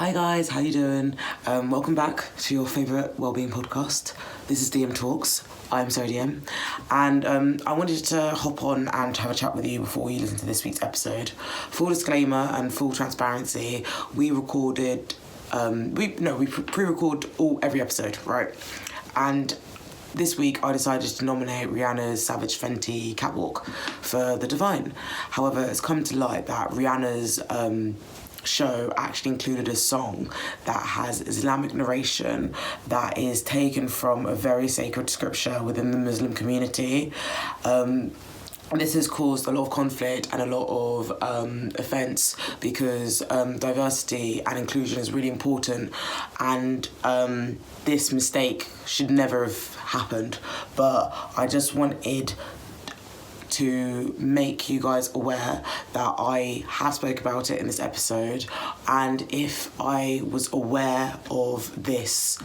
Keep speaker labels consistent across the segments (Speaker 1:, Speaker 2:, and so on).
Speaker 1: Hi guys, how you doing? Welcome back to your favourite wellbeing podcast. This is DM Talks. I'm Sarah DM, and I wanted to hop on and have a chat with you before you listen to this week's episode. Full disclaimer and full transparency, we recorded, we pre-record every episode, right? And this week I decided to nominate Rihanna's Savage Fenty Catwalk for The Divine. However, it's come to light that Rihanna's show actually included a song that has Islamic narration that is taken from a very sacred scripture within the Muslim community. This has caused a lot of conflict and a lot of offence because diversity and inclusion is really important, and this mistake should never have happened. But I just wanted to make you guys aware that I have spoke about it in this episode, and if I was aware of this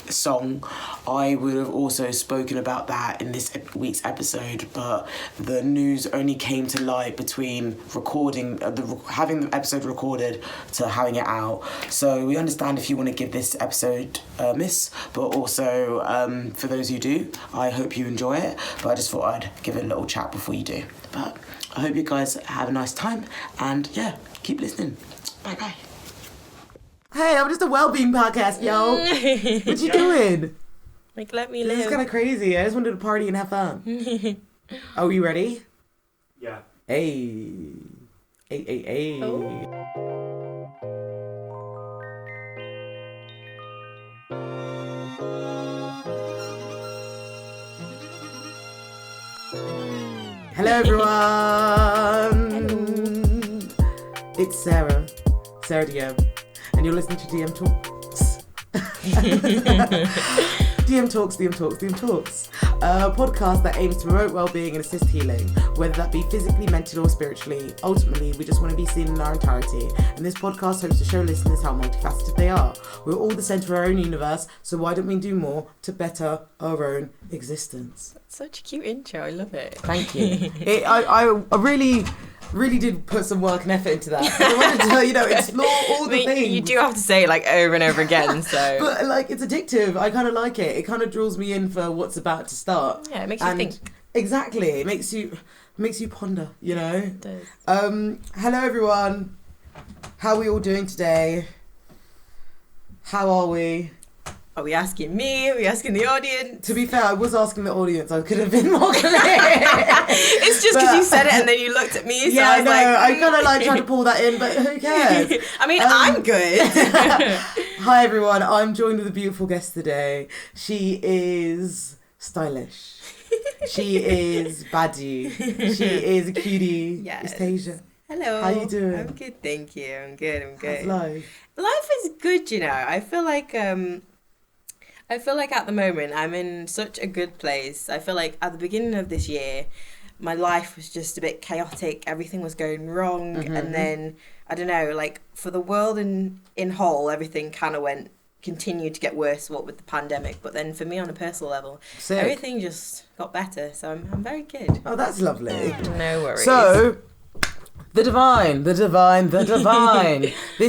Speaker 1: song, I would have also spoken about that in this week's episode, but the news only came to light between recording having the episode recorded to having it out. So we understand if you want to give this episode a miss, but also for those who do, I hope you enjoy it. But I just thought I'd give it a little chat before you do. But I hope you guys have a nice time, and yeah, keep listening. Bye. Hey, I'm just a wellbeing podcast, yo. What you doing?
Speaker 2: Like, let me live.
Speaker 1: This is kind of crazy. I just wanted to party and have fun. Are you ready?
Speaker 3: Yeah.
Speaker 1: Hey. Oh. Hello, everyone. Hello. It's Sarah DM. And you're listening to DM Talks. DM Talks. A podcast that aims to promote well-being and assist healing, whether that be physically, mentally or spiritually. Ultimately, we just want to be seen in our entirety. And this podcast hopes to show listeners how multifaceted they are. We're all the centre of our own universe, so why don't we do more to better our own existence?
Speaker 2: That's such a cute intro. I love it.
Speaker 1: Thank you. I really did put some work and effort into that. I wanted to, explore all the things.
Speaker 2: You do have to say it like over and over again, so.
Speaker 1: But like, it's addictive. I kind of like it. It kind of draws me in for what's about to start.
Speaker 2: Yeah, it makes you think.
Speaker 1: Exactly. It makes you ponder, you know?
Speaker 2: It does.
Speaker 1: Hello everyone. How are we all doing today? How are we?
Speaker 2: Are we asking me? Are we asking the audience?
Speaker 1: To be fair, I was asking the audience. I could have been more clear.
Speaker 2: It's just because you said it and then you looked at me. So
Speaker 1: yeah,
Speaker 2: I was
Speaker 1: I kind of like tried to pull that in, but who cares?
Speaker 2: I mean, I'm good.
Speaker 1: Hi everyone. I'm joined with a beautiful guest today. She is stylish. She is baddie. She is a cutie.
Speaker 2: Yes.
Speaker 1: It's Taija.
Speaker 2: Hello.
Speaker 1: How you doing?
Speaker 2: I'm good, thank you. I'm good.
Speaker 1: How's life?
Speaker 2: Life is good, you know. I feel like at the moment I'm in such a good place. I feel like at the beginning of this year, my life was just a bit chaotic. Everything was going wrong. Mm-hmm. And then, I don't know, like for the world in whole, everything kind of continued to get worse, what with the pandemic. But then for me on a personal level, everything just got better. So I'm very good.
Speaker 1: Oh, that's lovely.
Speaker 2: No worries.
Speaker 1: So, The Divine. This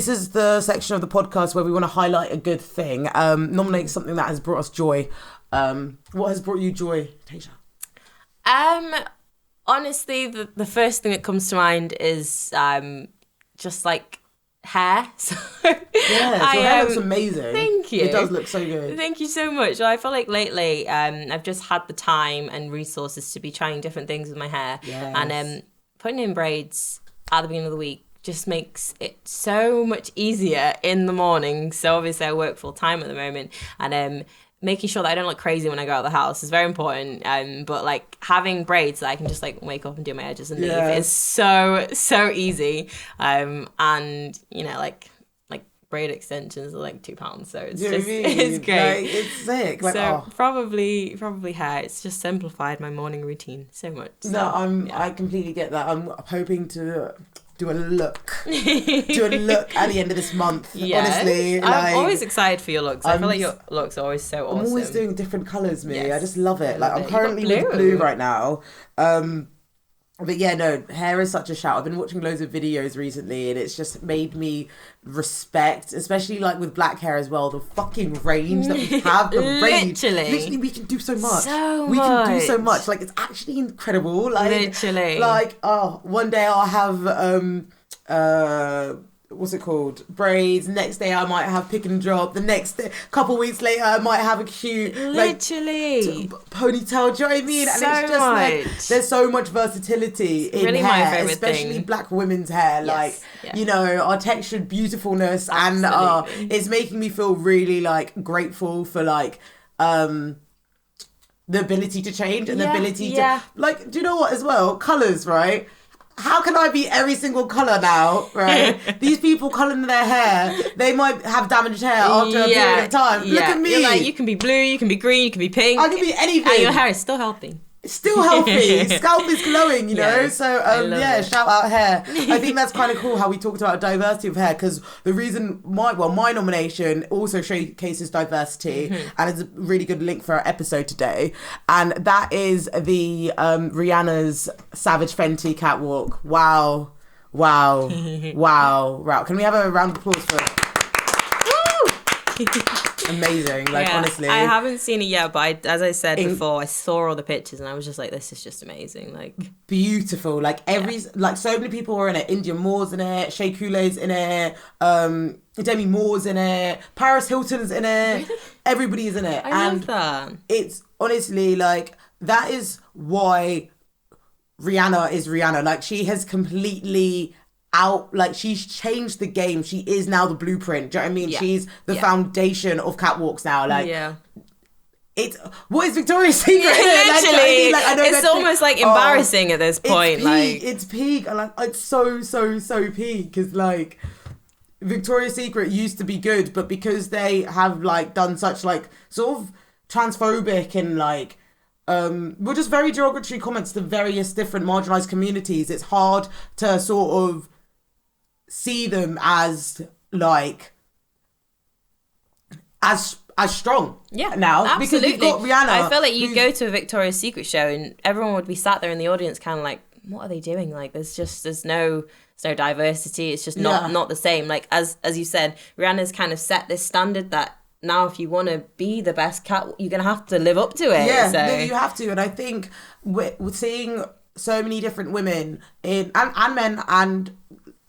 Speaker 1: is the section of the podcast where we want to highlight a good thing, nominate something that has brought us joy. What has brought you joy, Taija?
Speaker 2: Honestly, the first thing that comes to mind is just like hair. So
Speaker 1: yeah, your hair looks amazing.
Speaker 2: Thank you.
Speaker 1: It does look so good.
Speaker 2: Thank you so much. I feel like lately I've just had the time and resources to be trying different things with my hair.
Speaker 1: Yes.
Speaker 2: And putting in braids at the beginning of the week just makes it so much easier in the morning. So obviously I work full time at the moment, and making sure that I don't look crazy when I go out of the house is very important. But like having braids that I can just like wake up and do my edges and leave is so easy. And you know, like braid extensions are like £2, so it's it's great.
Speaker 1: Like, it's sick. Like,
Speaker 2: so probably hair. It's just simplified my morning routine so much. So,
Speaker 1: no, I completely get that. I'm hoping to do a look at the end of this month. Yes. Honestly,
Speaker 2: I'm always excited for your looks. I feel like your looks are always so awesome.
Speaker 1: I'm always doing different colours, me.
Speaker 2: Yes.
Speaker 1: I just love it. Like I'm currently with blue right now. But yeah, no, hair is such a shout. I've been watching loads of videos recently, and it's just made me respect, especially like with black hair as well, the fucking range that we have. The range. Literally, we can do so much. We can do so much. Like, it's actually incredible. Like,
Speaker 2: literally.
Speaker 1: Like, one day I'll have what's it called? Braids. Next day I might have pick and drop. The next day, couple weeks later, I might have a cute
Speaker 2: literally
Speaker 1: ponytail. Do you know what I mean? And
Speaker 2: so
Speaker 1: it's just like there's so much versatility in
Speaker 2: really
Speaker 1: hair,
Speaker 2: my favorite
Speaker 1: especially
Speaker 2: thing.
Speaker 1: black women's hair.
Speaker 2: Yes.
Speaker 1: Like you know, our textured beautifulness, and it's making me feel really like grateful for like the ability to change and the ability to like. Do you know what? As well, colors, right? How can I be every single colour now, right? These people colouring their hair, they might have damaged hair after a period of time. Look at me.
Speaker 2: You're like, you can be blue, you can be green, you can be pink.
Speaker 1: I can be anything.
Speaker 2: And your hair is still healthy.
Speaker 1: It's still healthy. Scalp is glowing, you know?
Speaker 2: Yes,
Speaker 1: so, shout out hair. I think that's kind of cool how we talked about diversity of hair, because the reason my nomination also showcases diversity, and it's a really good link for our episode today. And that is the Rihanna's Savage Fenty catwalk. Wow. Can we have a round of applause for amazing, like honestly.
Speaker 2: I haven't seen it yet, but as I said before, I saw all the pictures and I was just like, this is just amazing. Like,
Speaker 1: beautiful. Like like so many people are in it. India Moore's in it, Shea Coulee's in it, Demi Moore's in it, Paris Hilton's in it. Really? Everybody's in it.
Speaker 2: I love that.
Speaker 1: It's honestly like, that is why Rihanna is Rihanna. Like, she has completely she's changed the game. She is now the blueprint. Do you know what I mean? She's the foundation of catwalks now. Like, what is Victoria's Secret?
Speaker 2: Literally, it's almost like embarrassing at this point.
Speaker 1: It's peak. Like, it's so peak. Because like, Victoria's Secret used to be good, but because they have like done such like sort of transphobic and like just very derogatory comments to various different marginalized communities, it's hard to sort of see them as like as strong now.
Speaker 2: Absolutely.
Speaker 1: Because you've got Rihanna.
Speaker 2: I feel like you go to a Victoria's Secret show and everyone would be sat there in the audience kind of like, what are they doing? Like, there's no diversity. It's just not the same. Like, as you said, Rihanna's kind of set this standard that now if you want to be the best cat, you're going to have to live up to it.
Speaker 1: Yeah, no, you have to. And I think we're seeing so many different women and men and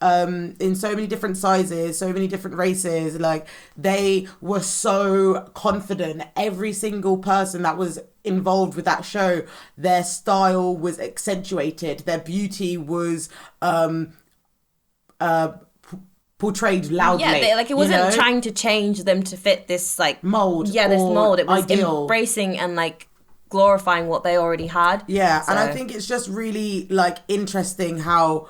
Speaker 1: in so many different sizes, so many different races. Like, they were so confident. Every single person that was involved with that show, their style was accentuated. Their beauty was portrayed loudly.
Speaker 2: Yeah, it wasn't trying to change them to fit this like
Speaker 1: mold.
Speaker 2: Yeah, this mold. It was
Speaker 1: ideal.
Speaker 2: Embracing and like glorifying what they already had.
Speaker 1: Yeah, so. And I think it's just really like interesting how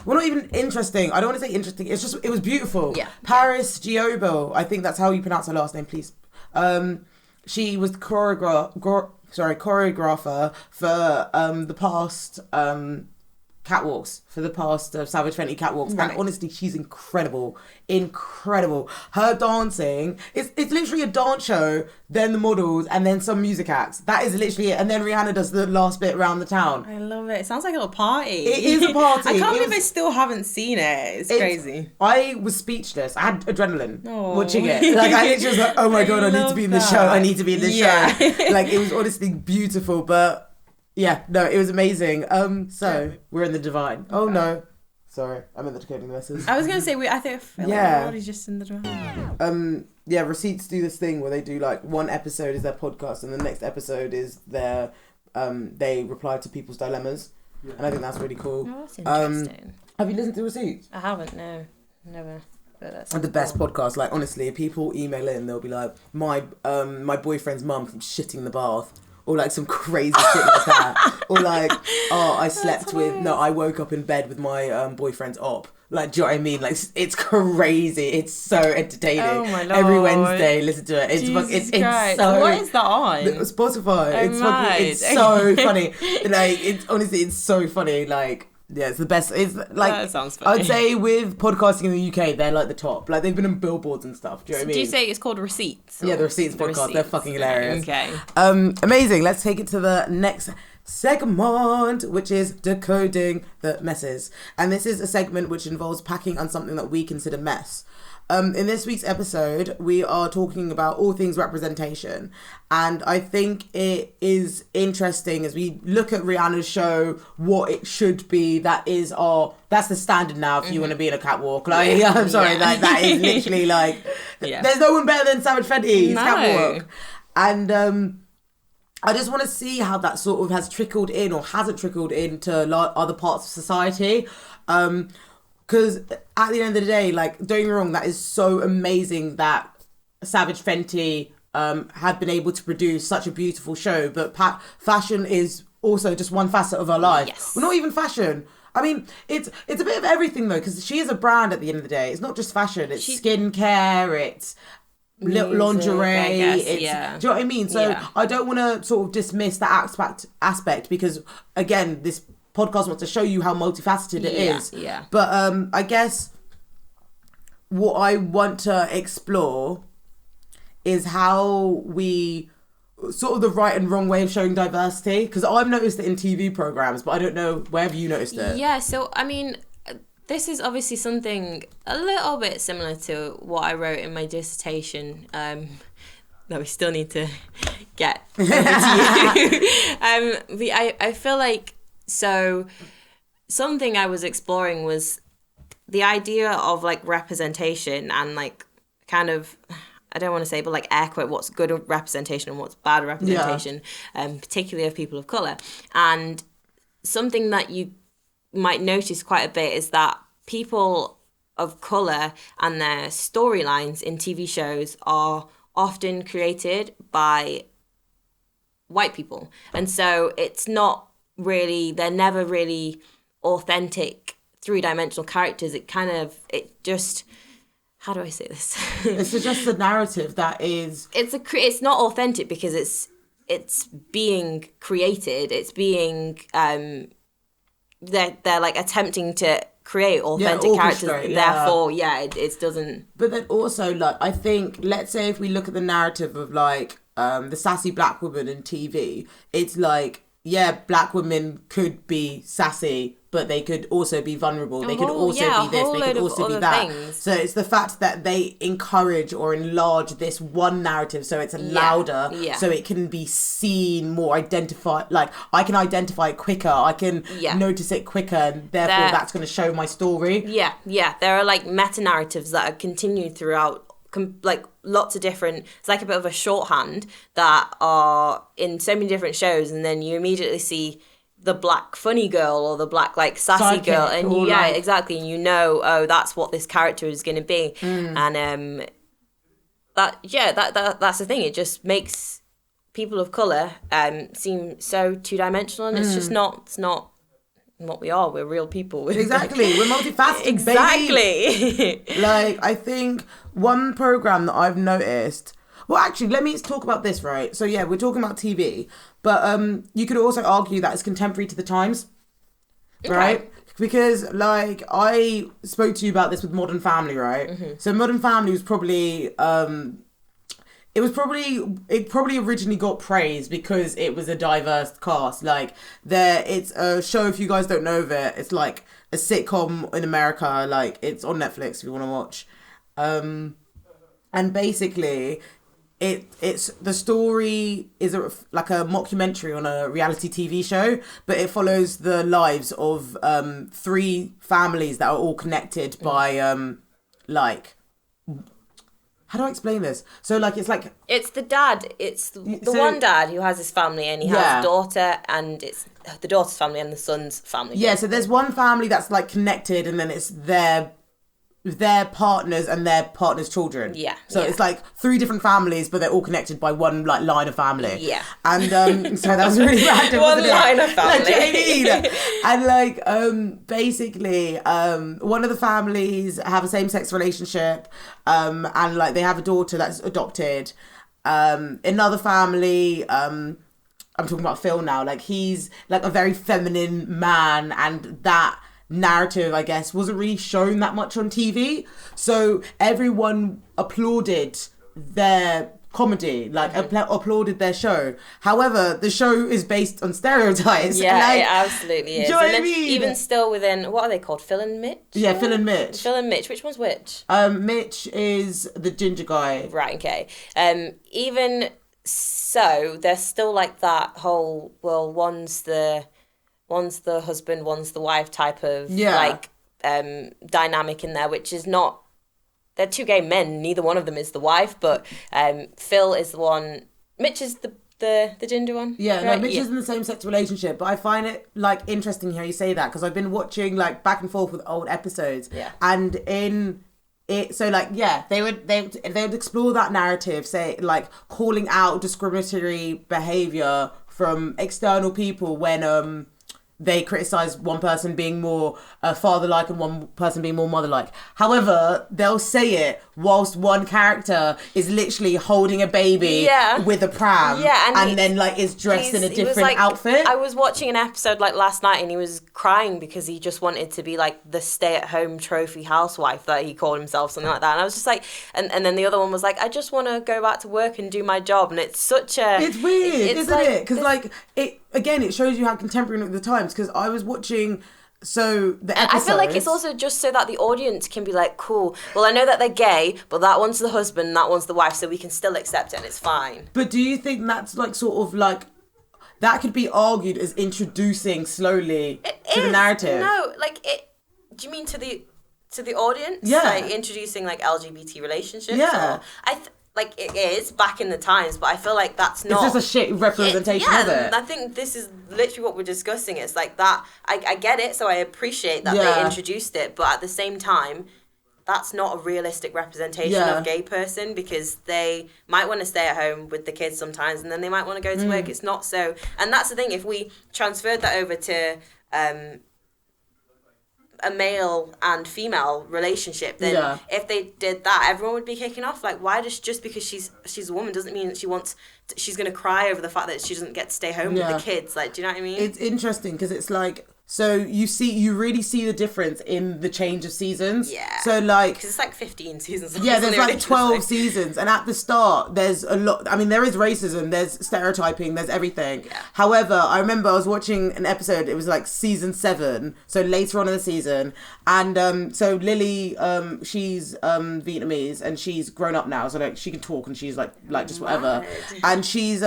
Speaker 1: well, not even interesting. I don't want to say interesting. It's just, it was beautiful. Yeah. Paris Giobo, I think that's how you pronounce her last name, please. She was the choreographer for the past catwalks, for the past Savage Fenty catwalks. Right. And honestly, she's incredible. Her dancing, it's literally a dance show, then the models, and then some music acts. That is literally it. And then Rihanna does the last bit around the town.
Speaker 2: I love it. It sounds like a little party.
Speaker 1: It is a party.
Speaker 2: I can't believe I still haven't seen it. It's crazy.
Speaker 1: I was speechless. I had adrenaline watching it. Like, I literally was like, oh my God, I need to be in this show. I need to be in this show. Like, it was honestly beautiful, but yeah, no, it was amazing. So we're in the Divine. Oh no, sorry, I'm in the decoding letters.
Speaker 2: I was gonna say I feel like everybody's just in the Divine.
Speaker 1: Receipts do this thing where they do like one episode is their podcast and the next episode is their they reply to people's dilemmas, and I think that's really cool.
Speaker 2: Oh, that's interesting.
Speaker 1: Have you listened to Receipts?
Speaker 2: I haven't. No, never. But that's
Speaker 1: the best podcast. Like, honestly, if people email in, they'll be like, my boyfriend's mum from shitting the bath. Or like some crazy shit like that. Or like, I woke up in bed with my boyfriend's op. Like, do you know what I mean? Like, it's crazy. It's so entertaining. Oh my Lord. Every Wednesday, listen to it. It's so...
Speaker 2: What is that on?
Speaker 1: Spotify. It's so funny. Like, it's so funny. Like, yeah, it's the best. It's like,
Speaker 2: that sounds funny.
Speaker 1: I'd say with podcasting in the UK, they're like the top. Like, they've been on billboards and stuff. Do you know what I mean?
Speaker 2: Do you say it's called Receipts?
Speaker 1: Yeah, the Receipts podcast. They're fucking hilarious.
Speaker 2: Okay.
Speaker 1: Amazing. Let's take it to the next segment, which is Decoding the Messes. And this is a segment which involves packing on something that we consider mess. In this week's episode, we are talking about all things representation. And I think it is interesting as we look at Rihanna's show, what it should be. That's the standard now if you want to be in a catwalk. Like, I'm sorry, like that is literally like, there's no one better than Savage Fenty's catwalk. And I just want to see how that sort of has trickled in or hasn't trickled into other parts of society. Because at the end of the day, like, don't get me wrong, that is so amazing that Savage Fenty had been able to produce such a beautiful show. But fashion is also just one facet of her life.
Speaker 2: Yes.
Speaker 1: Well, not even fashion. I mean, it's a bit of everything, though, because she is a brand at the end of the day. It's not just fashion. It's skincare. It's lingerie. Do you know what I mean? So I don't want to sort of dismiss that aspect because, again, this podcast wants to show you how multifaceted it is.
Speaker 2: Yeah.
Speaker 1: But I guess what I want to explore is how we sort of the right and wrong way of showing diversity, because I've noticed it in TV programs, but I don't know, where have you noticed it?
Speaker 2: Yeah, so I mean, this is obviously something a little bit similar to what I wrote in my dissertation. No, we still need to get over to you. I feel like, so something I was exploring was the idea of like representation and like kind of, I don't want to say, but like air quote, what's good representation and what's bad representation, particularly of people of colour. And something that you might notice quite a bit is that people of colour and their storylines in TV shows are often created by white people. And so it's not really, they're never really authentic three-dimensional characters. It just, how do I say this?
Speaker 1: It's just a narrative that is...
Speaker 2: It's not authentic because it's being created. It's being... They're like attempting to create authentic characters. Therefore, it doesn't...
Speaker 1: But then also, like, I think, let's say if we look at the narrative of, like, the sassy black woman in TV, it's like, black women could be sassy, but they could also be vulnerable. They could also be this. They could also be that. Things. So it's the fact that they encourage or enlarge this one narrative so it's louder, so it can be seen more, identified. Like, I can identify it quicker. I can notice it quicker, and therefore that's going to show my story.
Speaker 2: Yeah. There are, like, meta-narratives that are continued throughout, like, lots of different... It's like a bit of a shorthand that are in so many different shows, and then you immediately see the black funny girl or the black like sassy girl, and exactly, and you know, oh, that's what this character is going to be. And that's the thing, it just makes people of colour seem so two-dimensional, and it's just not, it's not what we are. We're real people.
Speaker 1: Exactly, we're multifaceted.
Speaker 2: Exactly.
Speaker 1: Like, I think one program that I've noticed, well, actually, let me talk about this, right? So we're talking about TV, but you could also argue that it's contemporary to the times, right? Because, like, I spoke to you about this with Modern Family, right? So Modern Family was probably it probably originally got praise because it was a diverse cast. Like, it's a show, if you guys don't know of it, it's like a sitcom in America. Like, it's on Netflix if you want to watch. And basically, it's the story is like a mockumentary on a reality TV show, but it follows the lives of 3 families that are all connected by like... How do I explain this? So, like, it's the dad. It's the one dad who has his family, and he has a daughter, and it's the daughter's family and the son's family. Yeah, so there's one family that's, like, connected, and then it's their partners and their partners' children. So it's like 3 different families, but they're all connected by one, like, line of family. And so that was really random.
Speaker 2: One line of family.
Speaker 1: Like, and, like, basically, one of the families have a same-sex relationship, and, like, they have a daughter that's adopted. Another family, I'm talking about Phil now, like, he's, like, a very feminine man, and that narrative, I guess, wasn't really shown that much on TV. So everyone applauded their comedy, like applauded their show. However, the show is based on stereotypes.
Speaker 2: Yeah,
Speaker 1: like,
Speaker 2: it absolutely is.
Speaker 1: Do you know what I mean?
Speaker 2: Even still within, what are they called? Phil and Mitch?
Speaker 1: Yeah, Phil and Mitch.
Speaker 2: Phil and Mitch. Which one's which?
Speaker 1: Mitch is the ginger guy.
Speaker 2: Right, okay. Even so, there's still like that whole, well, one's the husband, one's the wife type of like dynamic in there, which is not. They're two gay men. Neither one of them is the wife, but Phil is the one. Mitch is the ginger one.
Speaker 1: Yeah,
Speaker 2: right?
Speaker 1: no, Mitch is in the same sex relationship, but I find it like interesting how you say that because I've been watching like back and forth with old episodes, and in it, so like they would explore that narrative, say like calling out discriminatory behavior from external people when they criticize one person being more father-like and one person being more mother-like. However, they'll say it whilst one character is literally holding a baby with a pram and then like is dressed in a different outfit.
Speaker 2: I was watching an episode like last night and he was crying because he just wanted to be like the stay-at-home trophy housewife that he called himself, something like that. And I was just like, and then the other one was like, I just want to go back to work and do my job. And it's such a...
Speaker 1: It's weird, isn't it? Because like, again, it shows you how contemporary of the times, because I was watching the episodes.
Speaker 2: I feel like it's also just so that the audience can be like, cool, well, I know that they're gay, but that one's the husband and that one's the wife, so we can still accept it and it's fine.
Speaker 1: But do you think that's like sort of like, that could be argued as introducing slowly to the narrative?
Speaker 2: No, like it, do you mean to the audience?
Speaker 1: Yeah.
Speaker 2: Like introducing like LGBT relationships?
Speaker 1: Yeah.
Speaker 2: Or, like it is back in the times, but I feel like that's not...
Speaker 1: It's just a shit representation of it.
Speaker 2: I think this is literally what we're discussing. It's like that, I get it, so I appreciate that they introduced it, but at the same time, that's not a realistic representation of a gay person, because they might want to stay at home with the kids sometimes, and then they might want to go to work. It's not so... And that's the thing, if we transferred that over to... a male and female relationship, then if they did that, everyone would be kicking off. Like, why just because she's a woman doesn't mean that she's going to cry over the fact that she doesn't get to stay home with the kids. Like, do you know what I mean?
Speaker 1: It's interesting because it's like, so you really see the difference in the change of seasons.
Speaker 2: Yeah.
Speaker 1: So like...
Speaker 2: Because it's like 15 seasons.
Speaker 1: Yeah, there's like 12 seasons. And at the start, there's a lot... I mean, there is racism, there's stereotyping, there's everything. Yeah. However, I remember I was watching an episode, it was like season 7, so later on in the season. And so Lily, she's Vietnamese and she's grown up now. So like she can talk and she's like just whatever. And she's...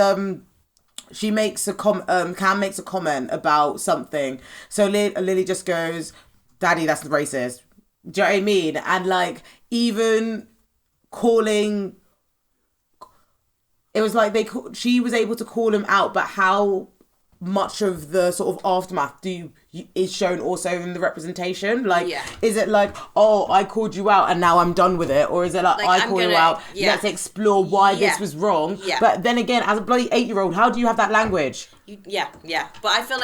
Speaker 1: She makes Cam makes a comment about something. So Lily just goes, Daddy, that's racist. Do you know what I mean? And like, even calling... It was like she was able to call him out, but how much of the sort of aftermath is shown also in the representation? Like, is it like, oh, I called you out and now I'm done with it? Or is it like I call you out, let's explore why this was wrong? Yeah. But then again, as a bloody 8-year-old, how do you have that language?
Speaker 2: Yeah. But I feel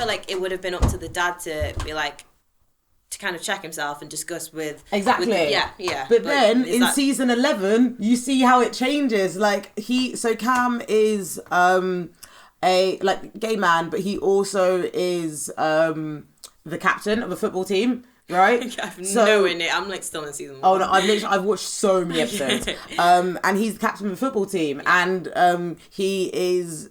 Speaker 2: like it would have been up to the dad to be like, to kind of check himself and discuss with...
Speaker 1: Exactly.
Speaker 2: Yeah.
Speaker 1: But then in season 11, you see how it changes. Like, Cam is... a like gay man, but he also is the captain of a football team, right?
Speaker 2: I've no idea. I'm like still in season 1.
Speaker 1: Oh no, I've watched so many episodes. And he's the captain of a football team, and he is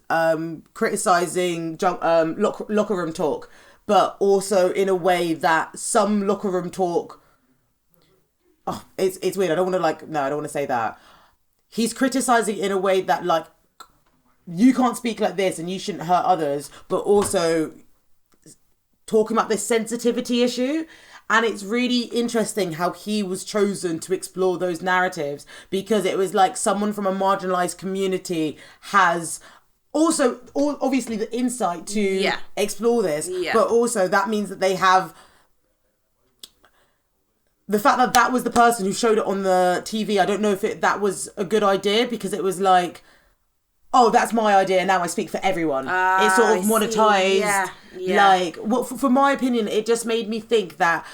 Speaker 1: criticizing locker room talk, but also in a way that some locker room talk. Oh, it's weird. I don't want to say that. He's criticizing in a way that like, you can't speak like this and you shouldn't hurt others, but also talking about this sensitivity issue. And it's really interesting how he was chosen to explore those narratives, because it was like someone from a marginalized community has also obviously the insight to explore this, but also that means that they have the fact that was the person who showed it on the TV. I don't know if that was a good idea, because it was like, oh, that's my idea, now I speak for everyone. It's sort of monetized. Yeah. Like, for my opinion, it just made me think that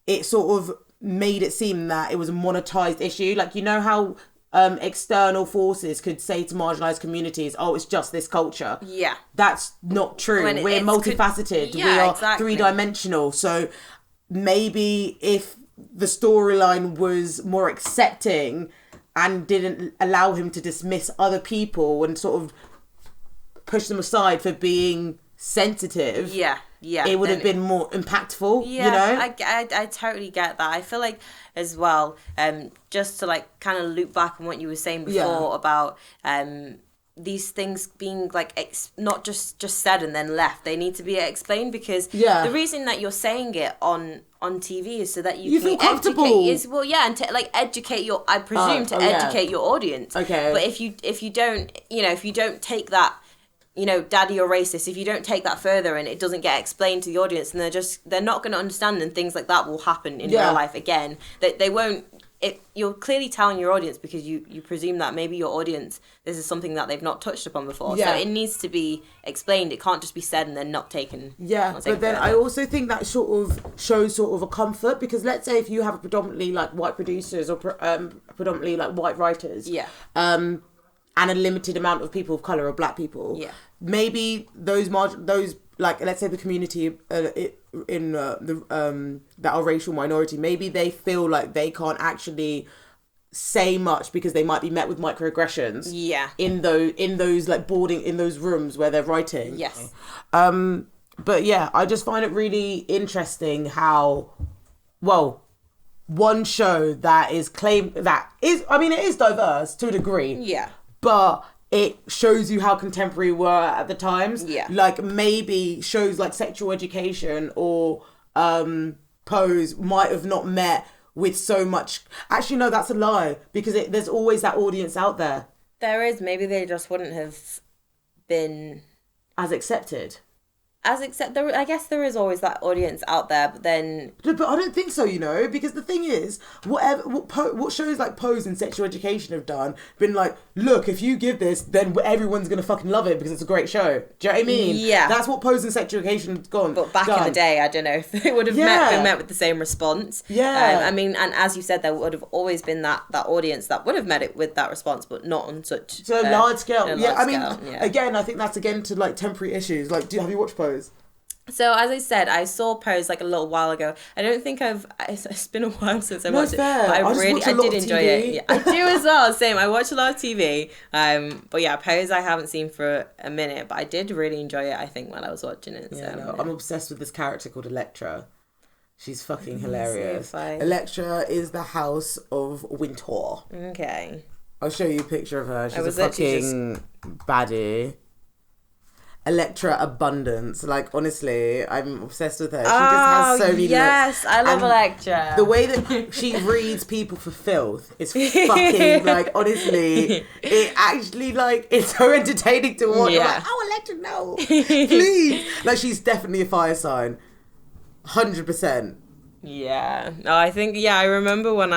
Speaker 1: it sort of made it seem that it was a monetized issue. Like, you know how external forces could say to marginalized communities, oh, it's just this culture. Yeah. That's not true. We're multifaceted. We are three-dimensional. So maybe if the storyline was more accepting and didn't allow him to dismiss other people and sort of push them aside for being sensitive, it would have been more impactful.
Speaker 2: I totally get that. I feel like as well, just to like kind of loop back on what you were saying before about these things being like not just said and then left. They need to be explained, because the reason that you're saying it on TV is so that you can
Speaker 1: feel comfortable.
Speaker 2: And to like educate your, I presume, educate your audience.
Speaker 1: Okay.
Speaker 2: But if you don't take that, daddy, you're racist, if you don't take that further and it doesn't get explained to the audience, and they're not going to understand, and things like that will happen in real life again. They won't. You're clearly telling your audience, because you presume that maybe your audience, this is something that they've not touched upon before. So it needs to be explained. It can't just be said and then not taken.
Speaker 1: But then further. I also think that sort of shows sort of a comfort, because let's say if you have predominantly like white producers or predominantly like white writers, and a limited amount of people of colour or black people, maybe those like, let's say the community that are racial minority, maybe they feel like they can't actually say much because they might be met with microaggressions in those like in those rooms where they're writing. But yeah, I just find it really interesting how one show that is it is diverse to a degree, but it shows you how contemporary we were at the times. Like maybe shows like Sexual Education or Pose might have not met with so much. Actually, no, that's a lie, because there's always that audience out there.
Speaker 2: There is. Maybe they just wouldn't have been
Speaker 1: as accepted.
Speaker 2: I guess there is always that audience out there, but then...
Speaker 1: But I don't think so, because the thing is, what shows like Pose and Sexual Education have done, been like, look, if you give this, then everyone's going to fucking love it because it's a great show. Do you know what I mean?
Speaker 2: Yeah.
Speaker 1: That's what Pose and Sexual Education have gone.
Speaker 2: But back in the day, I don't know if they would have been met with the same response.
Speaker 1: Yeah.
Speaker 2: And as you said, there would have always been that audience that would have met it with that response, but not on such...
Speaker 1: So large scale.
Speaker 2: Again,
Speaker 1: I think that's again to like temporary issues. Like, have you watched Pose?
Speaker 2: So as I said, I saw Pose like a little while ago. I don't think it's been a while since I watched it, but I did enjoy it. Yeah, I do as well. Same. I watch a lot of TV. But yeah, Pose I haven't seen for a minute, but I did really enjoy it, I think, when I was watching it.
Speaker 1: Yeah, so. I'm obsessed with this character called Electra. She's fucking hilarious. Electra is the House of Winter.
Speaker 2: Okay.
Speaker 1: I'll show you a picture of her. She's a fucking baddie. Electra Abundance. Like, honestly, I'm obsessed with her. She just has so many looks.
Speaker 2: Yes, I love Electra.
Speaker 1: The way that she reads people for filth is fucking, like, honestly, it actually, like, it's so entertaining to watch. I'm like, oh, Electra, no. Please. Like, she's definitely a fire sign. 100%.
Speaker 2: Yeah. No, I think, I remember when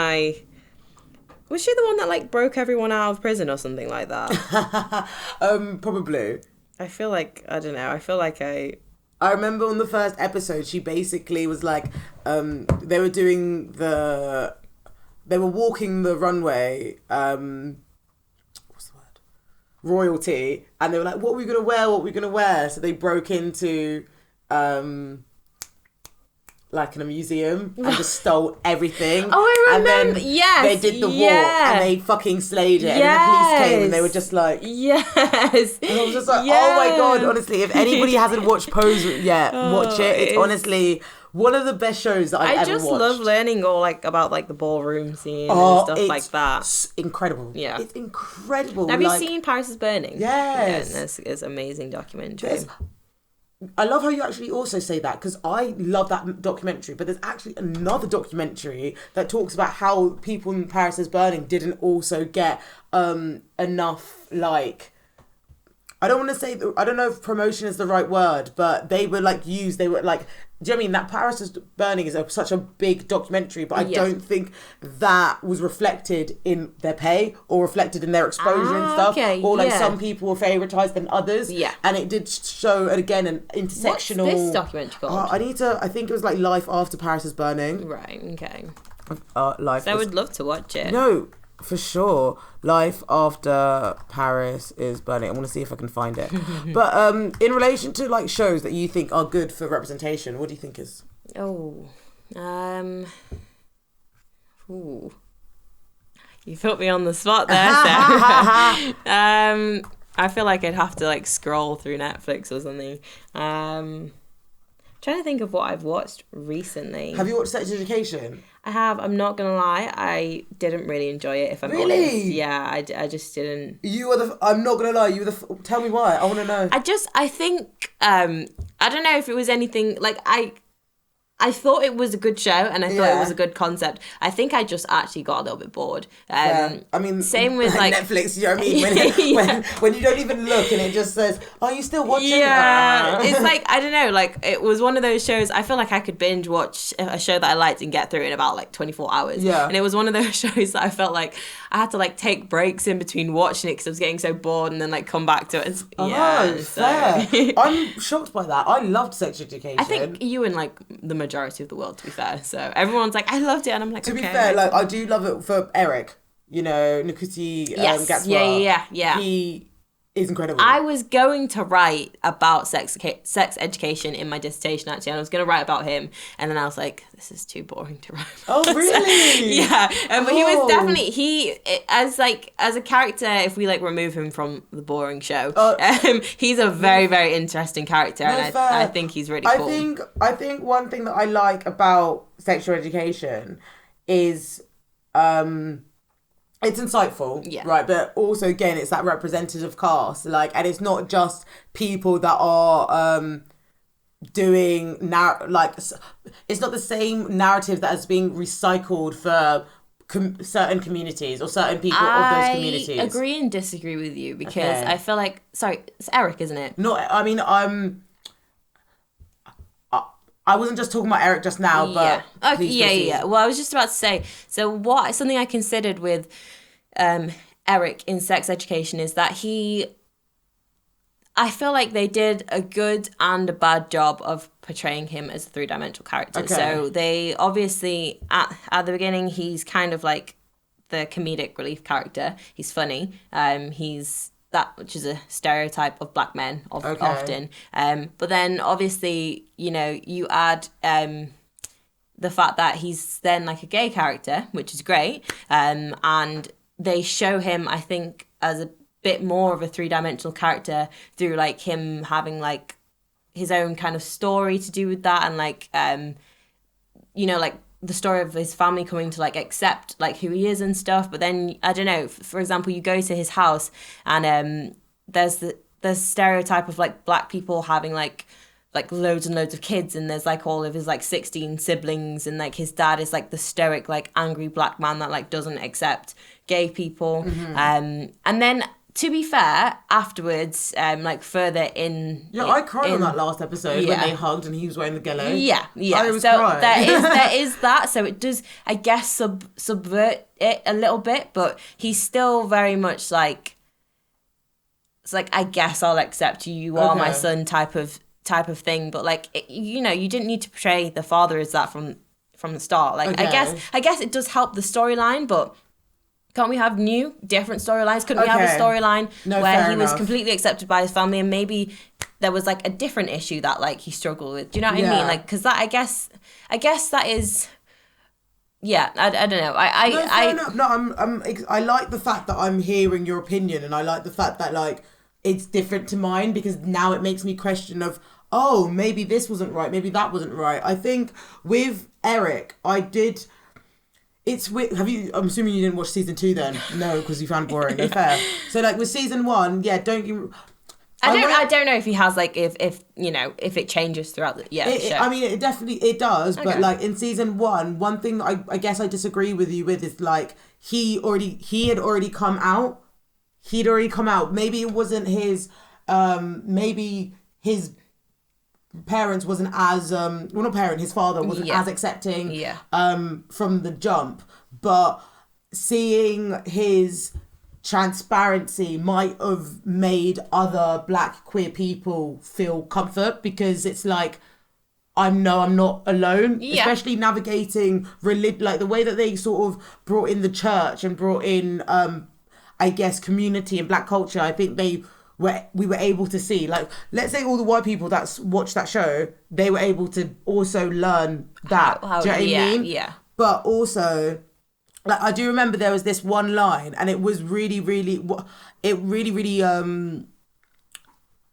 Speaker 2: was she the one that, like, broke everyone out of prison or something like that?
Speaker 1: Probably.
Speaker 2: I feel like, I don't know, I
Speaker 1: remember on the first episode, she basically was like, they were walking the runway, what's the word? Royalty, and they were like, what are we going to wear? So they broke into, like in a museum and just stole everything.
Speaker 2: Oh, I remember.
Speaker 1: And then they did the walk and they fucking slayed it. And the police came and they were just like...
Speaker 2: Yes.
Speaker 1: And I was just like, oh my God, honestly, if anybody hasn't watched Pose yet, watch it. It's honestly one of the best shows that I've ever watched. I just
Speaker 2: love learning all like about like the ballroom scene and stuff like that.
Speaker 1: It's incredible.
Speaker 2: Yeah.
Speaker 1: It's incredible.
Speaker 2: Have you seen Paris is Burning?
Speaker 1: Yes.
Speaker 2: Yeah, it's an amazing documentary.
Speaker 1: I love how you actually also say that, because I love that documentary, but there's actually another documentary that talks about how people in Paris is Burning didn't also get enough, like, I don't know if promotion is the right word, but they were like do you know what I mean? That Paris is Burning is such a big documentary, but I don't think that was reflected in their pay or reflected in their exposure and stuff. Okay, or like some people were favouritised than others. Yeah. And it did show, again, an intersectional...
Speaker 2: What's this documentary called?
Speaker 1: I think it was like Life After Paris is Burning.
Speaker 2: Right, okay.
Speaker 1: So
Speaker 2: I would love to watch it.
Speaker 1: No, for sure. Life After Paris is Burning. I want to see if I can find it. But in relation to like shows that you think are good for representation, what do you think is?
Speaker 2: You put me on the spot there, so. I feel like I'd have to like scroll through Netflix or something. Trying to think of what I've watched recently.
Speaker 1: Have you watched Sex Education?
Speaker 2: I have. I'm not gonna lie. I didn't really enjoy it. If I'm
Speaker 1: really
Speaker 2: honest. Yeah, I just didn't.
Speaker 1: You were the. I'm not gonna lie. You were the. Tell me why. I want to know.
Speaker 2: I think. I don't know if it was anything like I thought it was a good show and I thought it was a good concept. I think I just actually got a little bit bored.
Speaker 1: I mean,
Speaker 2: same with like
Speaker 1: Netflix. You know what I mean? When you don't even look and it just says, "Are you still watching?"
Speaker 2: Yeah, it's like I don't know. Like it was one of those shows. I feel like I could binge watch a show that I liked and get through in about like 24 hours.
Speaker 1: Yeah,
Speaker 2: and it was one of those shows that I felt like I had to like take breaks in between watching it because I was getting so bored and then like come back to it.
Speaker 1: Fair. I'm shocked by that. I loved Sex Education.
Speaker 2: I think you and like the majority of the world, to be fair. So everyone's like, I loved it, and I'm like,
Speaker 1: to be fair, like I do love it for Eric. You know, Nkuti Gatswa.
Speaker 2: Yeah.
Speaker 1: He is incredible.
Speaker 2: I was going to write about sex education in my dissertation actually, and I was going to write about him, and then I was like, this is too boring to write about.
Speaker 1: Oh really?
Speaker 2: Yeah, but he was definitely as a character. If we like remove him from the boring show, he's a very very interesting character, and I think he's really cool.
Speaker 1: I think one thing that I like about sexual education is it's insightful, right? But also, again, it's that representative cast, like, and it's not just people that are doing it's not the same narrative that is being recycled for certain communities or certain people of those communities.
Speaker 2: I agree and disagree with you because I feel like it's Eric, isn't it?
Speaker 1: No, I mean I wasn't just talking about Eric just now, but
Speaker 2: yeah. Well, I was just about to say, so something I considered with Eric in Sex Education is that I feel like they did a good and a bad job of portraying him as a three-dimensional character. Okay. So they obviously, at the beginning, he's kind of like the comedic relief character. He's funny. He's that which is a stereotype of black men often. But then obviously, you know, you add the fact that he's then like a gay character, which is great. And they show him, I think, as a bit more of a three-dimensional character through like him having like his own kind of story to do with that, and like you know, like the story of his family coming to like accept like who he is and stuff. But then I don't know, for example, you go to his house and there's the stereotype of like black people having like loads and loads of kids, and there's like all of his like 16 siblings, and like his dad is like the stoic like angry black man that like doesn't accept gay people. And then to be fair, afterwards, like further in...
Speaker 1: Yeah, I cried on that last episode when they hugged and he was wearing the gillo.
Speaker 2: Yeah.
Speaker 1: So
Speaker 2: there is that. So it does, I guess, subvert it a little bit, but he's still very much like... It's like, I guess I'll accept you. You are my son type of thing. But like, you know, you didn't need to portray the father as that from the start. Like, I guess it does help the storyline, but... Can't we have different storylines? Couldn't we have a storyline where he was completely accepted by his family, and maybe there was like a different issue that like he struggled with? Do you know what I mean? Like, because that I guess that is, I don't know.
Speaker 1: I like the fact that I'm hearing your opinion, and I like the fact that like it's different to mine, because now it makes me question of, oh, maybe this wasn't right, maybe that wasn't right. I think with Eric, I did. It's weird. I'm assuming you didn't watch season 2 then? No, because you found it boring. No fair. So like with season 1, I
Speaker 2: don't know if he has like if you know if it changes throughout the show.
Speaker 1: I mean, it definitely does. But like in season 1, one thing that I guess I disagree with you with is like he had already come out. He'd already come out. Maybe it wasn't his. Maybe his parents wasn't as his father wasn't as accepting from the jump, but seeing his transparency might have made other black queer people feel comfort, because it's like I'm not alone, especially navigating like the way that they sort of brought in the church and brought in I guess community and black culture. I think we were able to see, like, let's say all the white people that watched that show, they were able to also learn that. Do you know what I mean?
Speaker 2: Yeah.
Speaker 1: But also,
Speaker 3: like I do remember there was this one line, and it was really, really, it really, really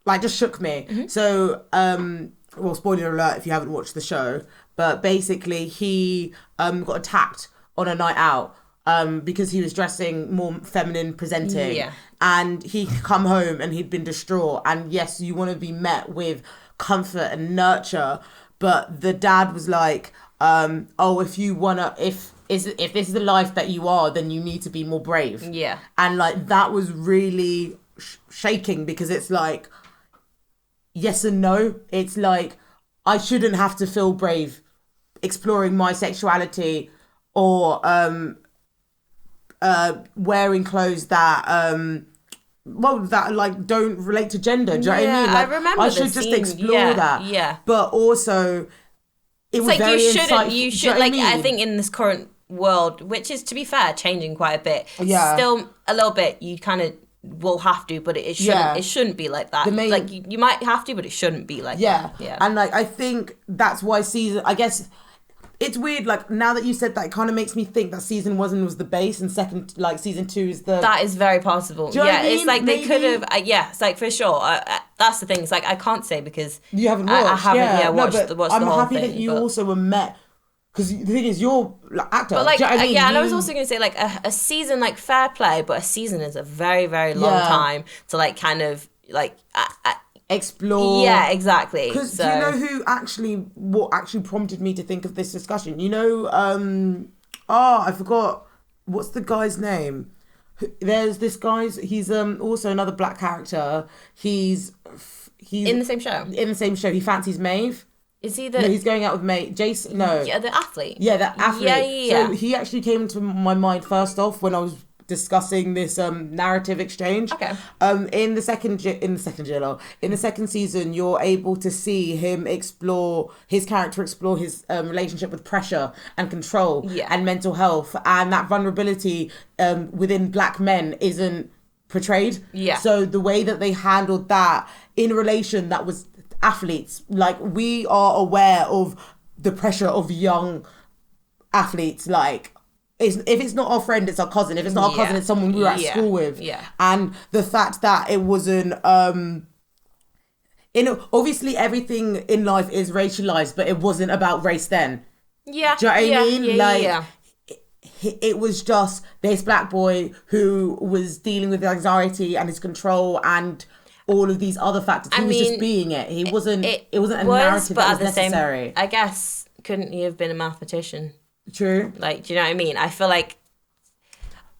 Speaker 3: like just shook me. So well, spoiler alert if you haven't watched the show, but basically he got attacked on a night out because he was dressing more feminine presenting.
Speaker 2: Yeah.
Speaker 3: And he come home and he'd been distraught. And yes, you want to be met with comfort and nurture, but the dad was like, oh, if you wanna, if this is the life that you are, then you need to be more brave.
Speaker 2: Yeah.
Speaker 3: And like that was really shaking, because it's like yes and no. It's like I shouldn't have to feel brave exploring my sexuality or wearing clothes that that like don't relate to gender. Do you know what I mean? Like,
Speaker 2: I remember
Speaker 3: I should just explore that.
Speaker 2: Yeah.
Speaker 3: But also it was
Speaker 2: like
Speaker 3: very insightful.
Speaker 2: you
Speaker 3: Do
Speaker 2: should
Speaker 3: you know what
Speaker 2: like
Speaker 3: I mean?
Speaker 2: I think in this current world, which is, to be fair, changing quite a bit.
Speaker 3: Yeah.
Speaker 2: Still a little bit, you kind of will have to, but it shouldn't.
Speaker 3: Yeah.
Speaker 2: It shouldn't be like that. Like you might have to, but it shouldn't be like that. Yeah.
Speaker 3: And like I think that's why I guess it's weird. Like now that you said that, it kind of makes me think that season 1 was the base and season 2 is the.
Speaker 2: That is very possible.
Speaker 3: Do you know what I mean?
Speaker 2: It's like they
Speaker 3: Maybe.
Speaker 2: could have. Yeah, it's like for sure. That's the thing. It's like I can't say because
Speaker 3: You haven't watched.
Speaker 2: I haven't. Watched
Speaker 3: but
Speaker 2: the whole
Speaker 3: I'm happy
Speaker 2: thing,
Speaker 3: that you
Speaker 2: but-
Speaker 3: also were met. Because the thing is, you're like actor.
Speaker 2: But like,
Speaker 3: do you know what I mean?
Speaker 2: and I was also going to say like a season, like fair play, but a season is a very, very long time to like kind of like
Speaker 3: explore.
Speaker 2: Yeah, exactly.
Speaker 3: Because
Speaker 2: So,
Speaker 3: do you know what actually prompted me to think of this discussion? You know, I forgot what's the guy's name. There's this guy's. He's also another black character. He's
Speaker 2: in the same show.
Speaker 3: In the same show, he fancies Maeve.
Speaker 2: Is he the?
Speaker 3: No, he's going out with Maeve. Jason. No.
Speaker 2: Yeah, the athlete.
Speaker 3: Yeah, that athlete.
Speaker 2: Yeah.
Speaker 3: So he actually came into my mind first off when I was discussing this narrative exchange.
Speaker 2: Okay.
Speaker 3: In the second season, you're able to see him explore his relationship with pressure and control and mental health, and that vulnerability within black men isn't portrayed.
Speaker 2: Yeah.
Speaker 3: So the way that they handled that in a relation that was athletes, like we are aware of the pressure of young athletes, like if it's not our friend, it's our cousin. If it's not our cousin, it's someone we were at school with.
Speaker 2: Yeah.
Speaker 3: And the fact that it wasn't obviously everything in life is racialized, but it wasn't about race then.
Speaker 2: Yeah.
Speaker 3: Do you know what I mean?
Speaker 2: Yeah.
Speaker 3: It was just this black boy who was dealing with anxiety and his control and all of these other factors. He was just being it. He wasn't. It wasn't a narrative that was necessary.
Speaker 2: I guess couldn't he have been a mathematician?
Speaker 3: True.
Speaker 2: Like, do you know what I mean? I feel like.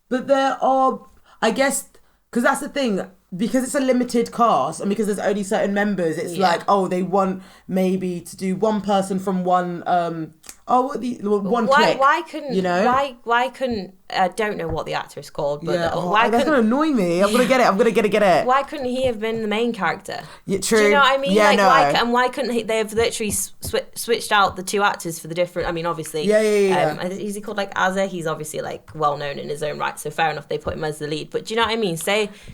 Speaker 3: But there are, I guess, because that's the thing. Because it's a limited cast and because there's only certain members, it's like, oh, they want maybe to do one person from one one clique.
Speaker 2: Why couldn't,
Speaker 3: you know?
Speaker 2: Why couldn't, I don't know what the actor is called, but
Speaker 3: why that's going to annoy me. I'm going to get it. I'm going to get it.
Speaker 2: Why couldn't he have been the main character?
Speaker 3: Yeah, true.
Speaker 2: Do you know what I mean?
Speaker 3: Yeah,
Speaker 2: like, why couldn't they've literally switched out the two actors for the different, I mean, obviously.
Speaker 3: Yeah.
Speaker 2: Is he called like Azza? He's obviously like well known in his own right, so fair enough, they put him as the lead. But do you know what I mean?
Speaker 3: He's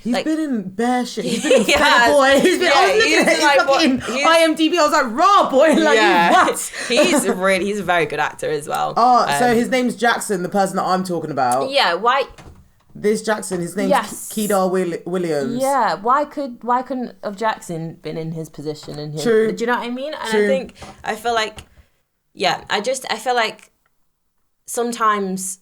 Speaker 2: like,
Speaker 3: been in bare shit. He's been in Fair Boy. He's been, I was looking at his
Speaker 2: like,
Speaker 3: fucking IMDb. I was like, raw boy. Like, what?
Speaker 2: he's a very good actor as well.
Speaker 3: So his name's Jackson, the person that I'm talking about.
Speaker 2: Yeah, why?
Speaker 3: This Jackson, his name's Kedar Williams.
Speaker 2: Yeah, why couldn't have Jackson been in his position?
Speaker 3: True.
Speaker 2: Do you know what I mean? And
Speaker 3: True.
Speaker 2: I feel like sometimes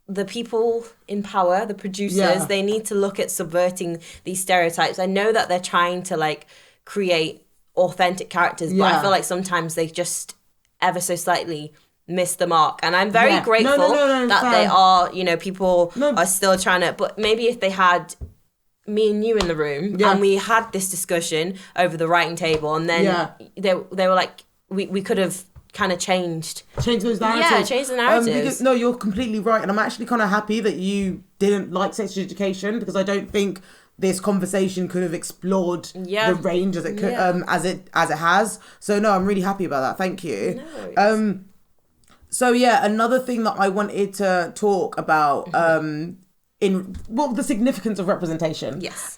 Speaker 2: the people in power, the producers, they need to look at subverting these stereotypes. I know that they're trying to like create authentic characters, but I feel like sometimes they just ever so slightly miss the mark. And I'm very grateful that they are, you know, people are still trying to, but maybe if they had me and you in the room and we had this discussion over the writing table and then they were like, we could have kind of changed those narratives. Yeah, change the narratives.
Speaker 3: Because, you're completely right. And I'm actually kind of happy that you didn't like sex education, because I don't think this conversation could have explored the range as it could, as it has. So no, I'm really happy about that. Thank you.
Speaker 2: No,
Speaker 3: so yeah, another thing that I wanted to talk about the significance of representation.
Speaker 2: Yes.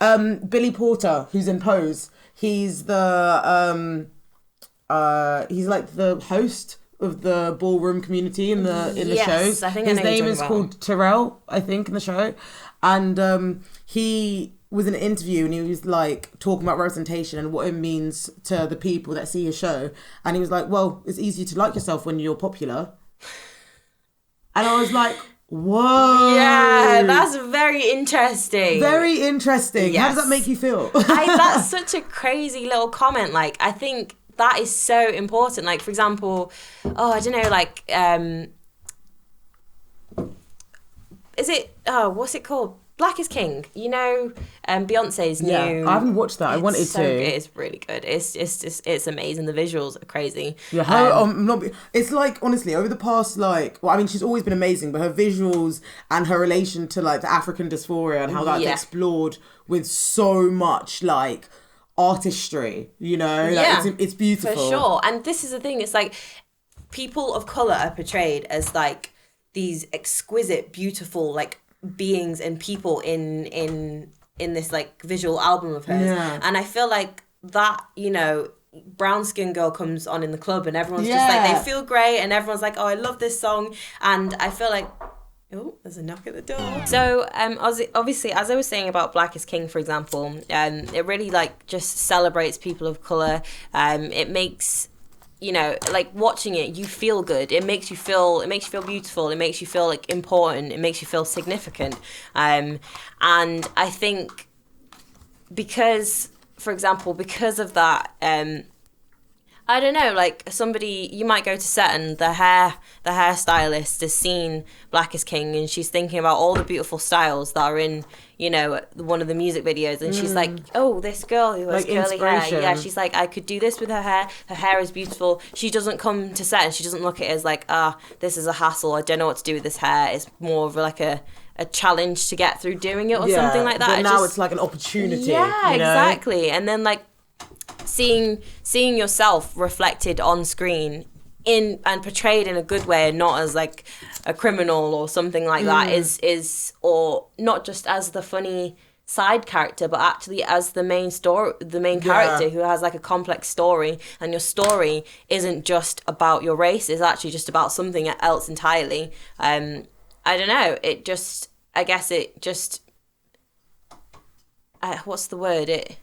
Speaker 3: Billy Porter, who's in Pose, he's the he's like the host of the ballroom community in the
Speaker 2: Yes,
Speaker 3: shows.
Speaker 2: I think I
Speaker 3: His
Speaker 2: know who you're
Speaker 3: name
Speaker 2: talking
Speaker 3: is
Speaker 2: about.
Speaker 3: called Terrell, I think, in the show. And he was in an interview and he was like talking about representation and what it means to the people that see his show. And he was like, well, it's easy to like yourself when you're popular. And I was like, whoa.
Speaker 2: Yeah, that's very interesting.
Speaker 3: Very interesting. How does
Speaker 2: Yes.
Speaker 3: that make you feel?
Speaker 2: That's such a crazy little comment. Like, I think that is so important. Like, for example, I don't know, like, is it, what's it called? Black is King. You know, Beyonce's
Speaker 3: Yeah,
Speaker 2: new...
Speaker 3: I haven't watched that. I wanted
Speaker 2: so
Speaker 3: to.
Speaker 2: Good. It's really good. It's amazing. The visuals are crazy.
Speaker 3: Yeah, her, it's like, honestly, over the past, like, well, I mean, she's always been amazing, but her visuals and her relation to, like, the African dysphoria and how that's
Speaker 2: Yeah.
Speaker 3: explored with so much, like, artistry, you know? Like,
Speaker 2: Yeah,
Speaker 3: it's beautiful.
Speaker 2: For sure. And this is the thing, it's like people of colour are portrayed as like these exquisite, beautiful, like beings and people in this like visual album of hers.
Speaker 3: Yeah.
Speaker 2: And I feel like that, you know, brown skin girl comes on in the club and everyone's just like, they feel great and everyone's like, oh, I love this song. And I feel like, oh, there's a knock at the door. So, obviously, as I was saying about Black is King, for example, it really like just celebrates people of colour. It makes, you know, like watching it, you feel good. It makes you feel beautiful. It makes you feel like important. It makes you feel significant. And I think because, for example, because of that, I don't know, like somebody, you might go to set and the hairstylist has seen Black is King and she's thinking about all the beautiful styles that are in, you know, one of the music videos and she's like, oh, this girl who has
Speaker 3: Like
Speaker 2: curly hair.
Speaker 3: inspiration.
Speaker 2: Yeah, she's like, I could do this with her hair is beautiful. She doesn't come to set and she doesn't look at it as like, this is a hassle, I don't know what to do with this hair. It's more of like a challenge to get through doing it or something like that.
Speaker 3: But now it's like an opportunity.
Speaker 2: Yeah,
Speaker 3: you know?
Speaker 2: exactly. And then like seeing yourself reflected on screen in and portrayed in a good way and not as like a criminal or something like that is or not just as the funny side character but actually as the main character who has like a complex story, and your story isn't just about your race, it's actually just about something else entirely. I don't know, it just, I guess it just what's the word, it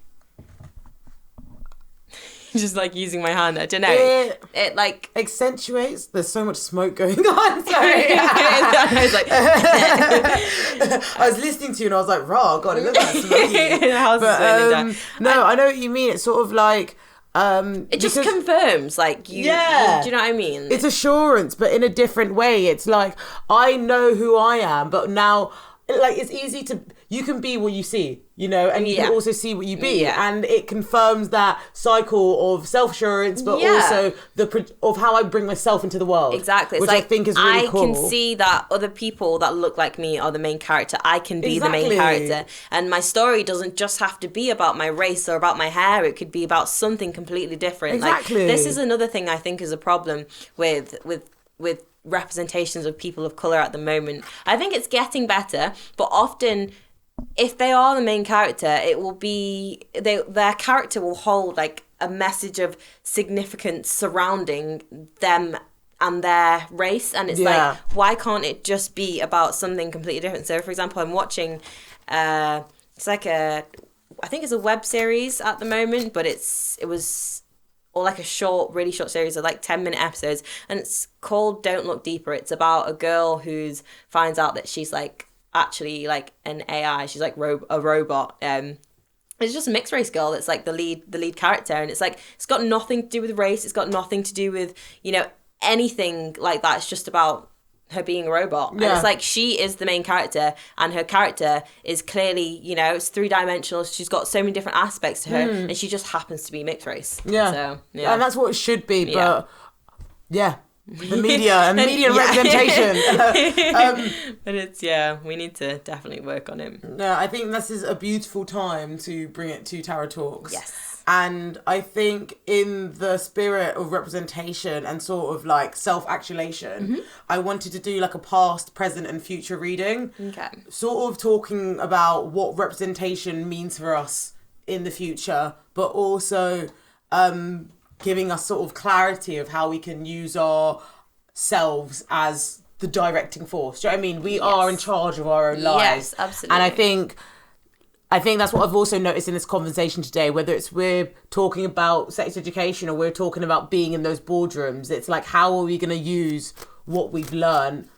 Speaker 2: just like using my hand, I don't know. It like
Speaker 3: accentuates. There's so much smoke going on. Sorry.
Speaker 2: I was like,
Speaker 3: I was listening to you and I was like, raw, God, it looks like smoky.
Speaker 2: the house is burning down.
Speaker 3: No, I know what you mean. It's sort of like
Speaker 2: It just confirms, like, you, do you know what I mean?
Speaker 3: It's assurance, but in a different way. It's like, I know who I am, but now, like, it's easy to, you can be what you see, you know, and you can also see what you be.
Speaker 2: Yeah.
Speaker 3: And it confirms that cycle of self-assurance, but also of how I bring myself into the world.
Speaker 2: Exactly. It's
Speaker 3: which
Speaker 2: like,
Speaker 3: I think is really cool.
Speaker 2: I can see that other people that look like me are the main character. I can be the main character. And my story doesn't just have to be about my race or about my hair. It could be about something completely different.
Speaker 3: Exactly.
Speaker 2: Like, this is another thing I think is a problem with representations of people of colour at the moment. I think it's getting better, but often if they are the main character, it will be their character will hold like a message of significance surrounding them and their race, and it's like, why can't it just be about something completely different? So for example, I'm watching it's like I think it's a web series at the moment, but it was or like a really short series of like 10-minute episodes, and it's called Don't Look Deeper. It's about a girl who finds out that she's like actually like an AI. She's like a robot. It's just a mixed race girl that's like the lead character, and it's like, it's got nothing to do with race. It's got nothing to do with, you know, anything like that. It's just about her being a robot. And it's like, she is the main character, and her character is clearly, you know, it's 3-dimensional. She's got so many different aspects to her, and she just happens to be mixed race. So,
Speaker 3: and that's what it should be, but the media and media representation.
Speaker 2: But it's, we need to definitely work on it.
Speaker 3: No, I think this is a beautiful time to bring it to Tara Talks.
Speaker 2: Yes.
Speaker 3: And I think in the spirit of representation and sort of like self-actualization, I wanted to do like a past, present and future reading.
Speaker 2: Okay.
Speaker 3: Sort of talking about what representation means for us in the future, but also giving us sort of clarity of how we can use ourselves as the directing force. Do you know what I mean? We are in charge of our own lives.
Speaker 2: Yes, absolutely.
Speaker 3: And I think that's what I've also noticed in this conversation today, whether it's we're talking about sex education or we're talking about being in those boardrooms. It's like, how are we going to use what we've learned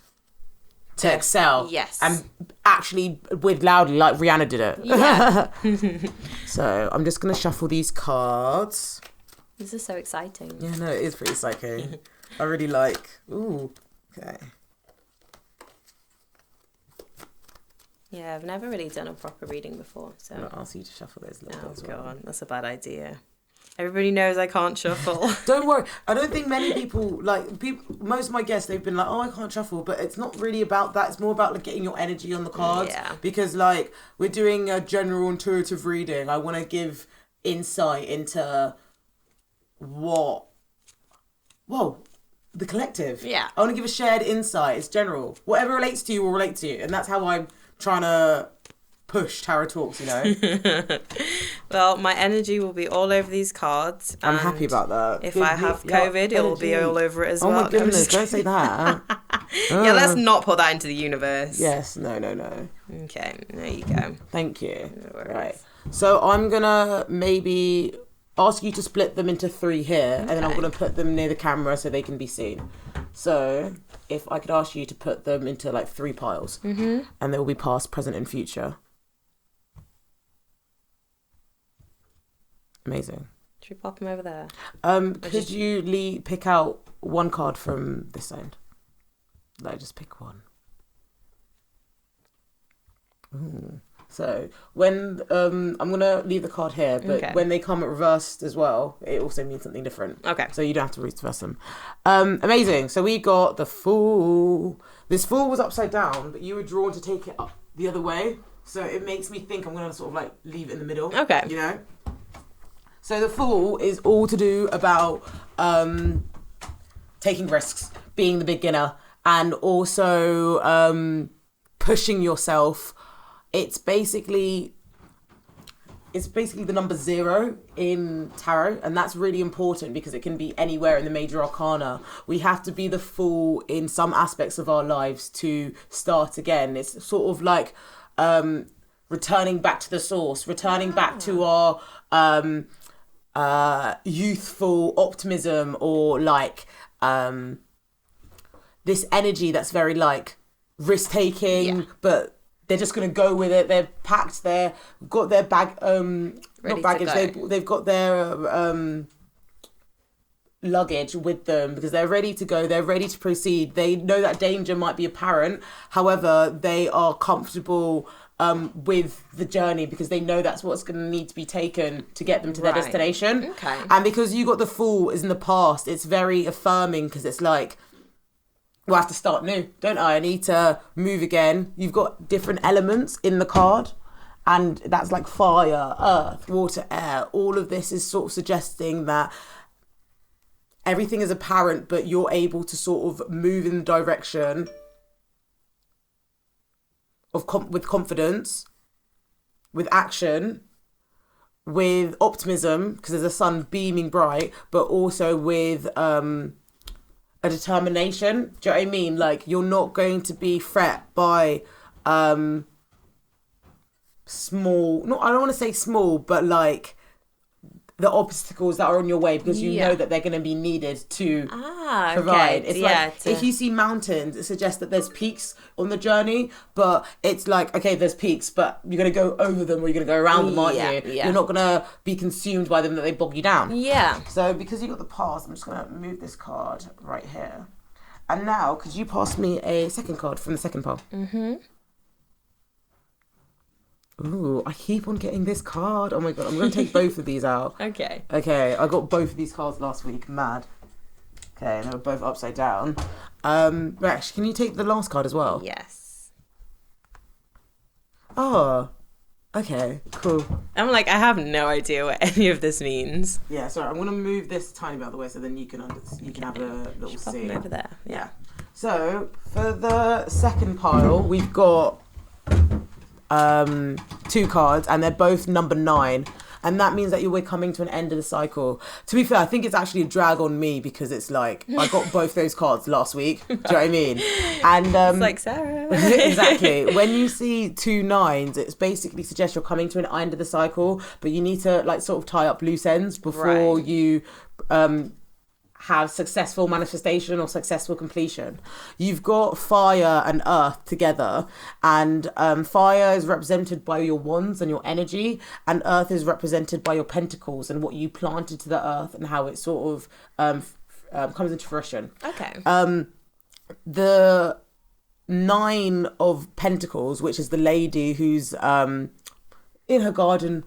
Speaker 3: to excel?
Speaker 2: Yes.
Speaker 3: And actually with loudly, like Rihanna did it.
Speaker 2: Yeah.
Speaker 3: So I'm just going to shuffle these cards.
Speaker 2: This is so exciting.
Speaker 3: Yeah, no, it is pretty exciting. I really like... Ooh, okay.
Speaker 2: Yeah, I've never really done a proper reading before, so...
Speaker 3: I'm going to ask you to shuffle those a little bit as well.
Speaker 2: God, that's a bad idea. Everybody knows I can't shuffle.
Speaker 3: Don't worry. I don't think many people, most of my guests, they've been like, oh, I can't shuffle. But it's not really about that. It's more about like getting your energy on the cards.
Speaker 2: Yeah.
Speaker 3: Because like we're doing a general intuitive reading. I want to give insight into the collective.
Speaker 2: Yeah.
Speaker 3: I want to give a shared insight. It's general. Whatever relates to you will relate to you. And that's how I'm trying to push Tarot Talks, you know.
Speaker 2: Well, my energy will be all over these cards.
Speaker 3: I'm happy about that.
Speaker 2: If I have COVID, it will be all over it as well.
Speaker 3: Oh my goodness, don't say that.
Speaker 2: Yeah, let's not put that into the universe.
Speaker 3: Yes, no.
Speaker 2: Okay, there you go.
Speaker 3: Thank you.
Speaker 2: No worries.
Speaker 3: Right. So I'm going to maybe ask you to split them into 3 here, and then I'm going to put them near the camera so they can be seen. So if I could ask you to put them into like 3 piles, and they will be past, present, and future. Amazing.
Speaker 2: Should we pop them over there?
Speaker 3: Could you pick out 1 card from this side? Like, just pick one. Ooh. So when I'm gonna leave the card here, but when they come reversed as well, it also means something different.
Speaker 2: Okay.
Speaker 3: So you don't have to reverse them. Amazing. So we got the Fool. This Fool was upside down, but you were drawn to take it up the other way. So it makes me think I'm gonna sort of like leave it in the middle.
Speaker 2: Okay.
Speaker 3: You know. So the Fool is all to do about taking risks, being the beginner, and also pushing yourself. It's basically the number 0 in tarot, and that's really important because it can be anywhere in the major arcana. We have to be the Fool in some aspects of our lives to start again. It's sort of like returning back to the source, returning back to our youthful optimism, or like this energy that's very like risk taking, but they're just going to go with it. They're packed. They've got their not baggage. They've got their luggage with them because they're ready to go. They're ready to proceed. They know that danger might be apparent. However, they are comfortable with the journey because they know that's what's going to need to be taken to get them to their destination.
Speaker 2: Okay.
Speaker 3: And because you got the Fool is in the past, it's very affirming because it's like, well, I have to start new, don't I? I need to move again. You've got different elements in the card, and that's like fire, earth, water, air. All of this is sort of suggesting that everything is apparent, but you're able to sort of move in the direction of with confidence, with action, with optimism, because there's a sun beaming bright, but also with a determination. Do you know what I mean? Like, you're not going to be fret by small, I don't want to say small, but like the obstacles that are on your way, because you know that they're going to be needed to provide. It's like if you see mountains, it suggests that there's peaks on the journey, but it's like, okay, there's peaks, but you're going to go over them or you're going to go around them, aren't you? Yeah. You're not going to be consumed by them, that they bog you down. Yeah. So because you got the past, I'm just going to move this card right here. And now, could you pass me a second card from the second pile? Mm-hmm. Ooh, I keep on getting this card. Oh my God, I'm going to take both of these out. Okay, I got both of these cards last week. Mad. Okay, and they were both upside down. Rex, can you take the last card as well?
Speaker 2: Yes.
Speaker 3: Oh, okay, cool.
Speaker 2: I'm like, I have no idea what any of this means.
Speaker 3: Yeah, sorry, I'm going to move this tiny bit out of the way so then you can have a little see.
Speaker 2: Over there. Yeah.
Speaker 3: So, for the second pile, we've got 2 cards, and they're both number 9. and that means that we're coming to an end of the cycle. To be fair, I think it's actually a drag on me because it's like I got both those cards last week. Do you know what I mean? And
Speaker 2: It's like Sarah.
Speaker 3: exactly. When you see 2 9s, it's basically suggests you're coming to an end of the cycle, but you need to like sort of tie up loose ends before you have successful manifestation or successful completion. You've got fire and earth together, and fire is represented by your wands and your energy, and earth is represented by your pentacles and what you planted to the earth and how it sort of comes into fruition.
Speaker 2: Okay.
Speaker 3: The 9 of Pentacles, which is the lady who's in her garden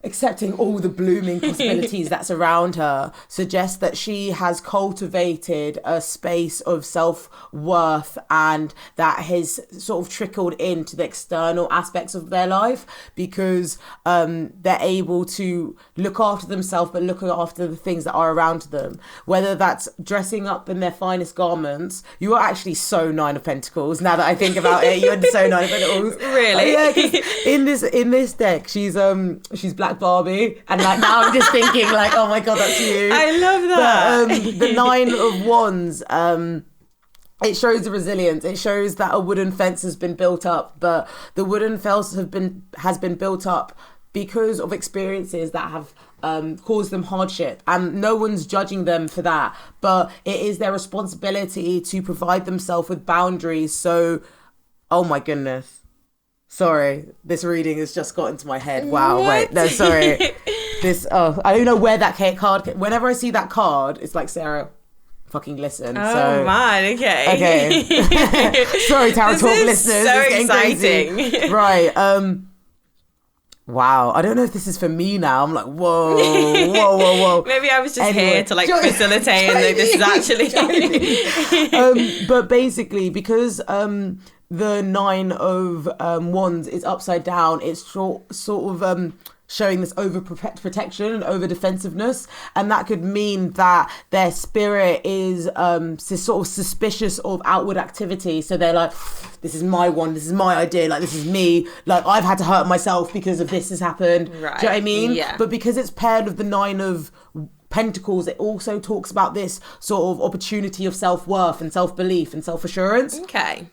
Speaker 3: accepting all the blooming possibilities that's around her, suggests that she has cultivated a space of self-worth, and that has sort of trickled into the external aspects of their life because they're able to look after themselves but look after the things that are around them, whether that's dressing up in their finest garments. You are actually so 9 of Pentacles now that I think about it. You're so 9 of Pentacles.
Speaker 2: Really?
Speaker 3: Yeah, 'cause in this deck she's Black Barbie, and like now I'm just thinking like, oh my god, that's you.
Speaker 2: I love that.
Speaker 3: But, the 9 of Wands, it shows the resilience. It shows that a wooden fence has been built up, but the wooden fence has been built up because of experiences that have caused them hardship, and no one's judging them for that, but it is their responsibility to provide themselves with boundaries. So, oh my goodness. Sorry, this reading has just got into my head. Wow,
Speaker 2: What?
Speaker 3: wait, no, sorry. I don't know where that card. Whenever I see that card, it's like, Sarah, fucking listen.
Speaker 2: Oh man, okay.
Speaker 3: Okay. Sorry, Tarot Talk listeners.
Speaker 2: So
Speaker 3: it's getting
Speaker 2: exciting.
Speaker 3: crazy. Right. Wow. I don't know if this is for me now. I'm like, whoa.
Speaker 2: Maybe I was just
Speaker 3: Anyway,
Speaker 2: here to like facilitate, and like, this is actually.
Speaker 3: But basically, because the 9 of Wands is upside down, it's sort of showing this over protection and over defensiveness, and that could mean that their spirit is sort of suspicious of outward activity. So they're like, this is my wand, this is my idea, like this is me, like I've had to hurt myself because of this has happened.
Speaker 2: Right.
Speaker 3: Do you know what I mean?
Speaker 2: Yeah.
Speaker 3: But because it's paired with the 9 of Pentacles, it also talks about this sort of opportunity of self-worth and self-belief and self-assurance.
Speaker 2: Okay.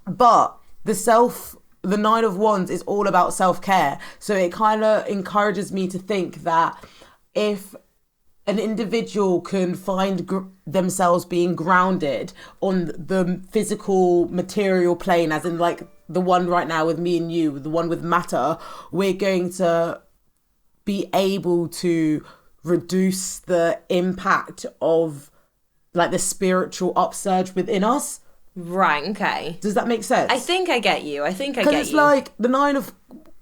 Speaker 3: But the 9 of Wands is all about self-care. So it kind of encourages me to think that if an individual can find themselves being grounded on the physical material plane, as in like the one right now with me and you, the one with matter, we're going to be able to reduce the impact of like the spiritual upsurge within us.
Speaker 2: Right. Okay.
Speaker 3: Does that make sense?
Speaker 2: I think I get you.
Speaker 3: Because it's like the 9 of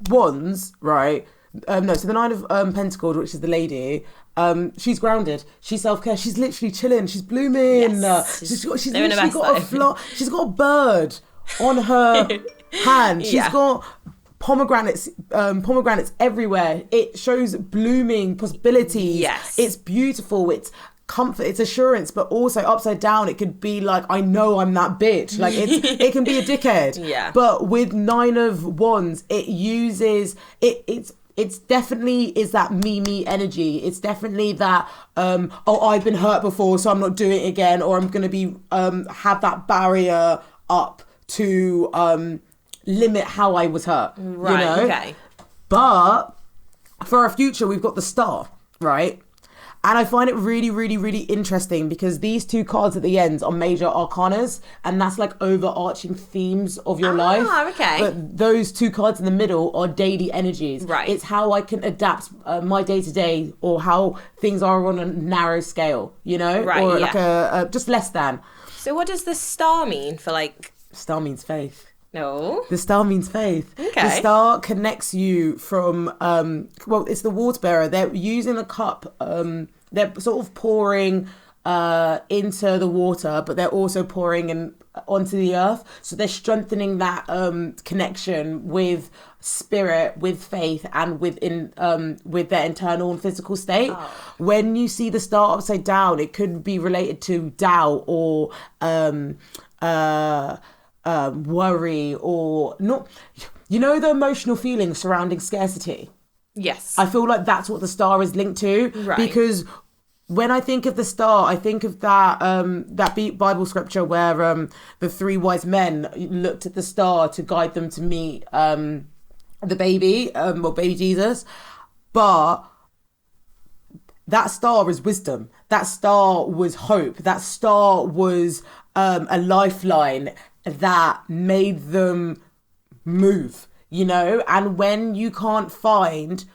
Speaker 3: Wands, right? So the 9 of Pentacles, which is the lady, she's grounded. She's self-care. She's literally chilling. She's blooming.
Speaker 2: Yes.
Speaker 3: She's
Speaker 2: living
Speaker 3: literally
Speaker 2: her best life.
Speaker 3: She's got a bird on her hand. She's got pomegranates everywhere. It shows blooming possibilities.
Speaker 2: Yes.
Speaker 3: It's beautiful. It's comfort, it's assurance, but also upside down it could be like, I know I'm that bitch, like it can be a dickhead.
Speaker 2: Yeah.
Speaker 3: But with 9 of Wands, it uses it's definitely is that me energy. It's definitely that I've been hurt before, so I'm not doing it again, or I'm gonna be have that barrier up to limit how I was hurt.
Speaker 2: Right.
Speaker 3: You know?
Speaker 2: Okay.
Speaker 3: But for our future, we've got the Star, right? And I find it really, really, really interesting because these 2 cards at the end are major arcanas, and that's like overarching themes of your life.
Speaker 2: Okay.
Speaker 3: But those 2 cards in the middle are daily energies.
Speaker 2: Right.
Speaker 3: It's how I can adapt my day to day, or how things are on a narrow scale, you know?
Speaker 2: Right,
Speaker 3: or
Speaker 2: yeah.
Speaker 3: like a just less than.
Speaker 2: So what does the star mean for like?
Speaker 3: Star means faith.
Speaker 2: No.
Speaker 3: The star means faith.
Speaker 2: Okay.
Speaker 3: The star connects you from, it's the water bearer. They're using a cup, they're sort of pouring into the water, but they're also pouring in onto the earth. So they're strengthening that connection with spirit, with faith, and with their internal and physical state.
Speaker 2: Oh.
Speaker 3: When you see the star upside down, it could be related to doubt or worry, or not, you know, the emotional feelings surrounding scarcity.
Speaker 2: Yes.
Speaker 3: I feel like that's what the star is linked to.
Speaker 2: Right.
Speaker 3: Because when I think of the star, I think of that Bible scripture where the three wise men looked at the star to guide them to meet the baby, baby Jesus. But that star is wisdom. That star was hope. That star was a lifeline that made them move, you know? And when you can't find,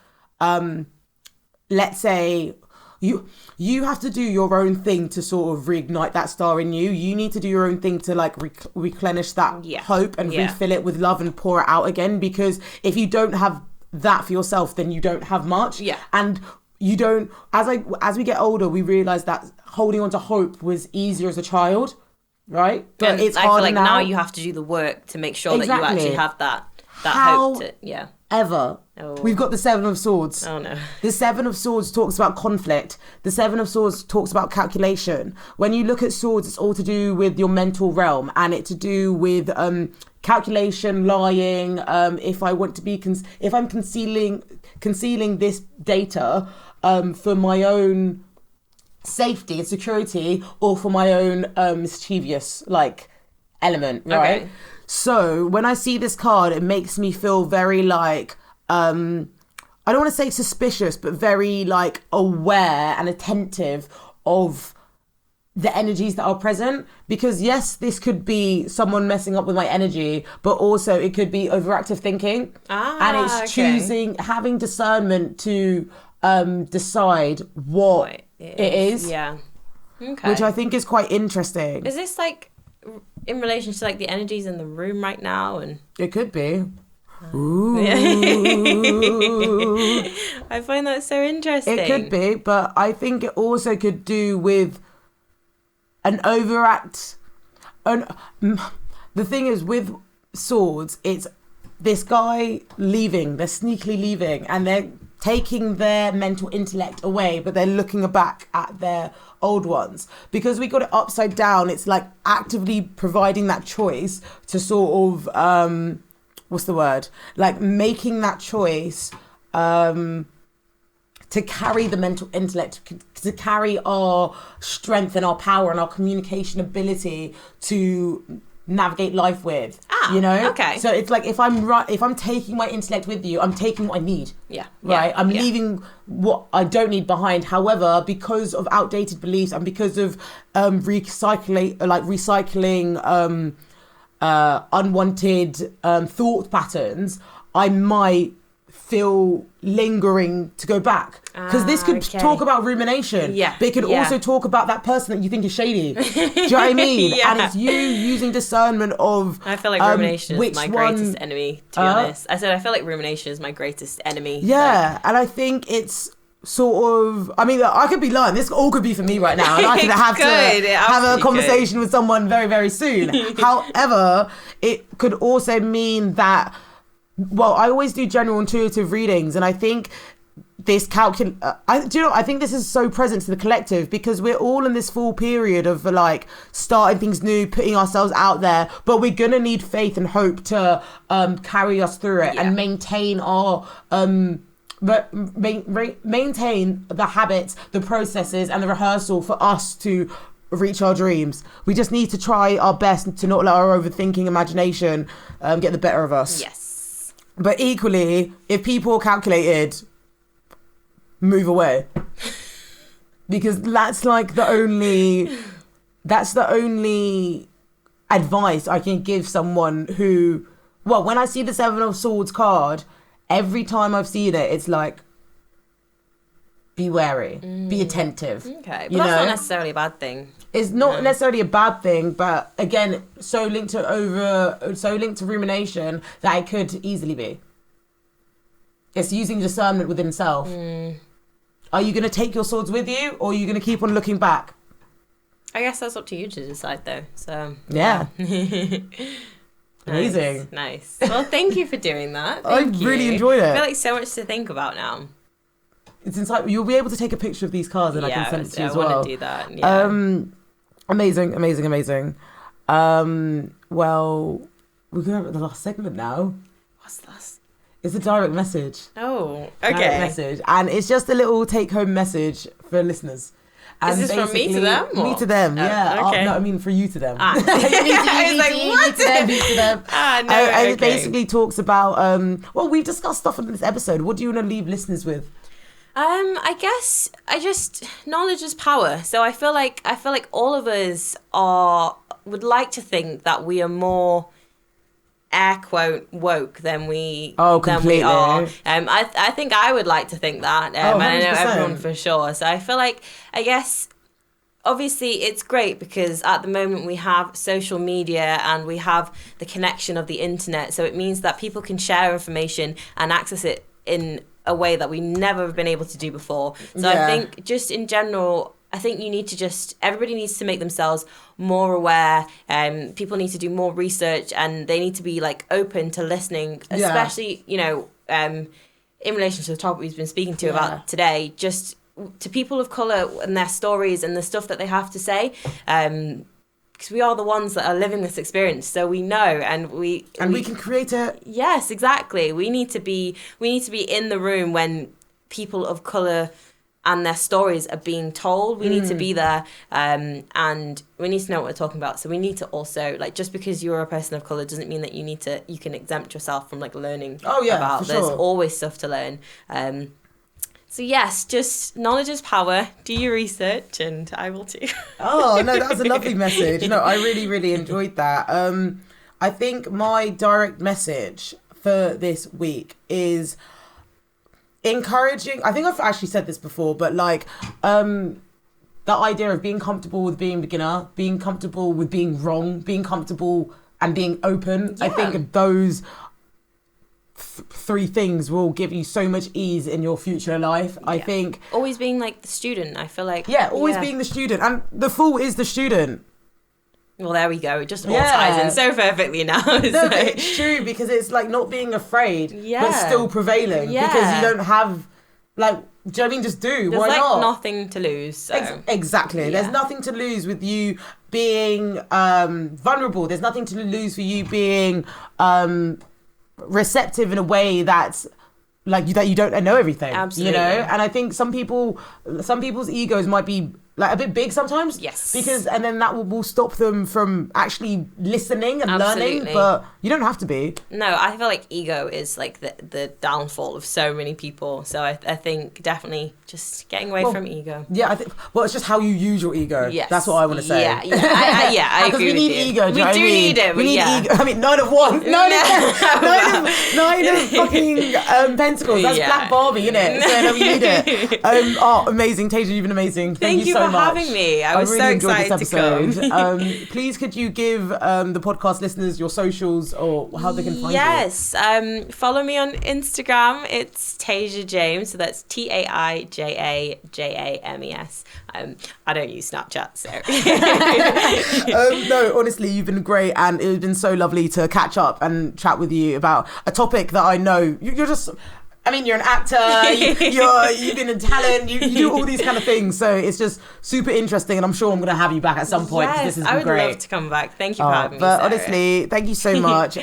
Speaker 3: let's say, you have to do your own thing to sort of reignite that star in you. You need to do your own thing to like replenish that hope and refill it with love and pour it out again. Because if you don't have that for yourself, then you don't have much.
Speaker 2: Yeah.
Speaker 3: And you don't, as we get older, we realize that holding on to hope was easier as a child, right? But
Speaker 2: and
Speaker 3: it's
Speaker 2: I
Speaker 3: harder
Speaker 2: feel like
Speaker 3: now.
Speaker 2: now you have to do the work to make sure that you
Speaker 3: Exactly.
Speaker 2: actually have that hope to,
Speaker 3: Ever.
Speaker 2: Oh.
Speaker 3: We've got the Seven of Swords.
Speaker 2: Oh no.
Speaker 3: The Seven of Swords talks about conflict. The Seven of Swords talks about calculation. When you look at swords, it's all to do with your mental realm, and it's to do with calculation, lying. If I want to be, if I'm concealing this data for my own safety and security, or for my own mischievous like element, right?
Speaker 2: Okay.
Speaker 3: So when I see this card, it makes me feel very like, I don't want to say suspicious, but very like aware and attentive of the energies that are present. Because yes, this could be someone messing up with my energy, but also it could be overactive thinking. And it's choosing, having discernment to decide what it is.
Speaker 2: Yeah. Okay.
Speaker 3: Which I think is quite interesting.
Speaker 2: Is this like in relation to like the energies in the room right now? And
Speaker 3: It could be. Ooh.
Speaker 2: I find that so interesting.
Speaker 3: It could be, but I think it also could do with an overact. The thing is, with swords, it's this guy leaving, they're sneakily leaving, and they're taking their mental intellect away, but they're looking back at their old ones. Because we got it upside down, it's like actively providing that choice to sort of, what's the word? Like making that choice to carry the mental intellect, to carry our strength and our power and our communication ability to navigate life with, you know?
Speaker 2: Okay.
Speaker 3: So it's like if I'm taking my intellect with you, I'm taking what I need.
Speaker 2: Yeah.
Speaker 3: Right? I'm
Speaker 2: yeah.
Speaker 3: leaving what I don't need behind. However, because of outdated beliefs and because of recycling unwanted thought patterns, I might feel lingering to go back. Because this could talk about rumination.
Speaker 2: Yeah.
Speaker 3: But it could also talk about that person that you think is shady. Do you know what I mean?
Speaker 2: Yeah.
Speaker 3: And it's you using discernment of
Speaker 2: I feel like rumination is my
Speaker 3: one-
Speaker 2: greatest enemy, to be honest. I said I feel like rumination is my greatest enemy.
Speaker 3: Yeah, and I think it's sort of, I mean, I could be lying. This all could be for me right now, and I could have have a conversation with someone very, very soon. However, it could also mean that, well, I always do general intuitive readings, and I think this I think this is so present to the collective because we're all in this full period of like starting things new, putting ourselves out there, but we're gonna need faith and hope to carry us through it and maintain our maintain the habits, the processes, and the rehearsal for us to reach our dreams. We just need to try our best to not let our overthinking imagination get the better of us.
Speaker 2: Yes.
Speaker 3: But equally, if people calculated, move away. Because that's like the only advice I can give someone who, well, when I see the Seven of Swords card, every time I've seen it, it's like, be wary, be attentive.
Speaker 2: Okay, but that's not necessarily a bad thing.
Speaker 3: It's not necessarily a bad thing, but again, so linked to rumination that it could easily be. It's using discernment within self. Are you going to take your swords with you, or are you going to keep on looking back?
Speaker 2: I guess that's up to you to decide, though. So
Speaker 3: yeah. Amazing.
Speaker 2: Nice. Well, thank you for doing that.
Speaker 3: I
Speaker 2: Thank you.
Speaker 3: really enjoyed it.
Speaker 2: I feel like so much to think about now.
Speaker 3: It's inside. You'll be able to take a picture of these cards, and I can send it to you as well.
Speaker 2: I want to do that. Yeah.
Speaker 3: Amazing. Well, we're going to the last segment now.
Speaker 2: What's this?
Speaker 3: It's a direct message.
Speaker 2: Oh,
Speaker 3: Direct
Speaker 2: okay.
Speaker 3: message. And it's just a little take-home message for listeners. And
Speaker 2: Is this from me to them?
Speaker 3: Me
Speaker 2: or-
Speaker 3: to them,
Speaker 2: Oh,
Speaker 3: yeah.
Speaker 2: okay.
Speaker 3: No, I mean for you to them.
Speaker 2: Ah.
Speaker 3: You
Speaker 2: I was like,
Speaker 3: me
Speaker 2: what?
Speaker 3: to them, me to them.
Speaker 2: Ah, no,
Speaker 3: And it
Speaker 2: okay.
Speaker 3: basically talks about, well, we've discussed stuff in this episode. What do you want to leave listeners with?
Speaker 2: I guess knowledge is power. So I feel like all of us would like to think that we are more air quote woke than we
Speaker 3: completely.
Speaker 2: are. I think I would like to think that. And I know
Speaker 3: 100%.
Speaker 2: everyone for sure. So I feel like, I guess, obviously it's great because at the moment we have social media and we have the connection of the internet. So it means that people can share information and access it in a way that we never have been able to do before. So I think just in general, I think you need to everybody needs to make themselves more aware. People need to do more research and they need to be like open to listening, especially, in relation to the topic we've been speaking to about today, just to people of colour and their stories and the stuff that they have to say. Because we are the ones that are living this experience, so we know, and we
Speaker 3: can create it.
Speaker 2: Yes, exactly. We need to be in the room when people of colour and their stories are being told. We need to be there, and we need to know what we're talking about. So we need to also, like, just because you're a person of colour doesn't mean that you can exempt yourself from like learning about.
Speaker 3: For
Speaker 2: There's
Speaker 3: sure.
Speaker 2: always stuff to learn. So yes, just knowledge is power. Do your research, and I will too.
Speaker 3: Oh, no, that was a lovely message. No, I really, really enjoyed that. I think my direct message for this week is encouraging. I think I've actually said this before, but like the idea of being comfortable with being beginner, being comfortable with being wrong, being comfortable and being open. I think those three things will give you so much ease in your future life. I think
Speaker 2: Always being like the student, I feel like.
Speaker 3: always being the student, and the fool is the student.
Speaker 2: Well, there we go. It just all ties in so perfectly now.
Speaker 3: No, but it's true, because it's like not being afraid, but still prevailing, because you don't have, like, do you know what I mean? Just do.
Speaker 2: There's
Speaker 3: Why
Speaker 2: like
Speaker 3: not?
Speaker 2: nothing to lose. So.
Speaker 3: Exactly. There's nothing to lose with you being vulnerable. There's nothing to lose for you being receptive in a way that's like that you don't know everything.
Speaker 2: Absolutely.
Speaker 3: And I think some people's egos might be like a bit big sometimes.
Speaker 2: Yes.
Speaker 3: And then that will stop them from actually listening and learning. But you don't have to be.
Speaker 2: No, I feel like ego is like the downfall of so many people. So I think definitely just getting away from ego.
Speaker 3: Yeah, I think. Well, it's just how you use your ego.
Speaker 2: Yes.
Speaker 3: That's what I want to say.
Speaker 2: Yeah, I agree.
Speaker 3: Because we need ego.
Speaker 2: We do need it.
Speaker 3: We need ego. I mean, nine of one. Nine of fucking pentacles. That's Black Barbie, innit? So no, we need it. Amazing, Taija. You've been amazing. Thank you so
Speaker 2: for
Speaker 3: much.
Speaker 2: having me. I was
Speaker 3: really
Speaker 2: so
Speaker 3: enjoyed
Speaker 2: excited
Speaker 3: this
Speaker 2: to come.
Speaker 3: episode. Please, could you give the podcast listeners your socials or how they can find you?
Speaker 2: Yes. Follow me on Instagram. It's Taija James. So that's TaijaJames. I don't use Snapchat, so.
Speaker 3: No, honestly, you've been great, and it's been so lovely to catch up and chat with you about a topic that I know you're just. I mean, you're an actor, you've been in talent, you do all these kind of things. So it's just super interesting, and I'm sure I'm going to have you back at some point.
Speaker 2: Yes,
Speaker 3: this has
Speaker 2: I
Speaker 3: been
Speaker 2: would
Speaker 3: great.
Speaker 2: love to come back. Thank you for having me,
Speaker 3: But
Speaker 2: Sarah.
Speaker 3: honestly, thank you so much.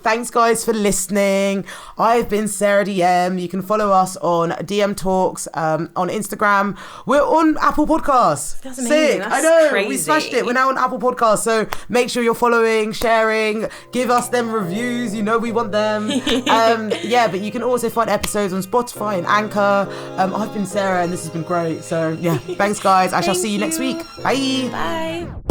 Speaker 3: Thanks, guys, for listening. I've been Sarah DM. You can follow us on DM Talks on Instagram. We're on Apple Podcasts.
Speaker 2: That's amazing.
Speaker 3: Sick.
Speaker 2: That's
Speaker 3: I know.
Speaker 2: crazy.
Speaker 3: We smashed it. We're now on Apple Podcasts. So make sure you're following, sharing, give us them reviews. You know we want them. But you can also find episodes on Spotify and Anchor. I've been Sarah, and this has been great. So yeah, thanks, guys. I shall see you next week. Bye.
Speaker 2: Bye.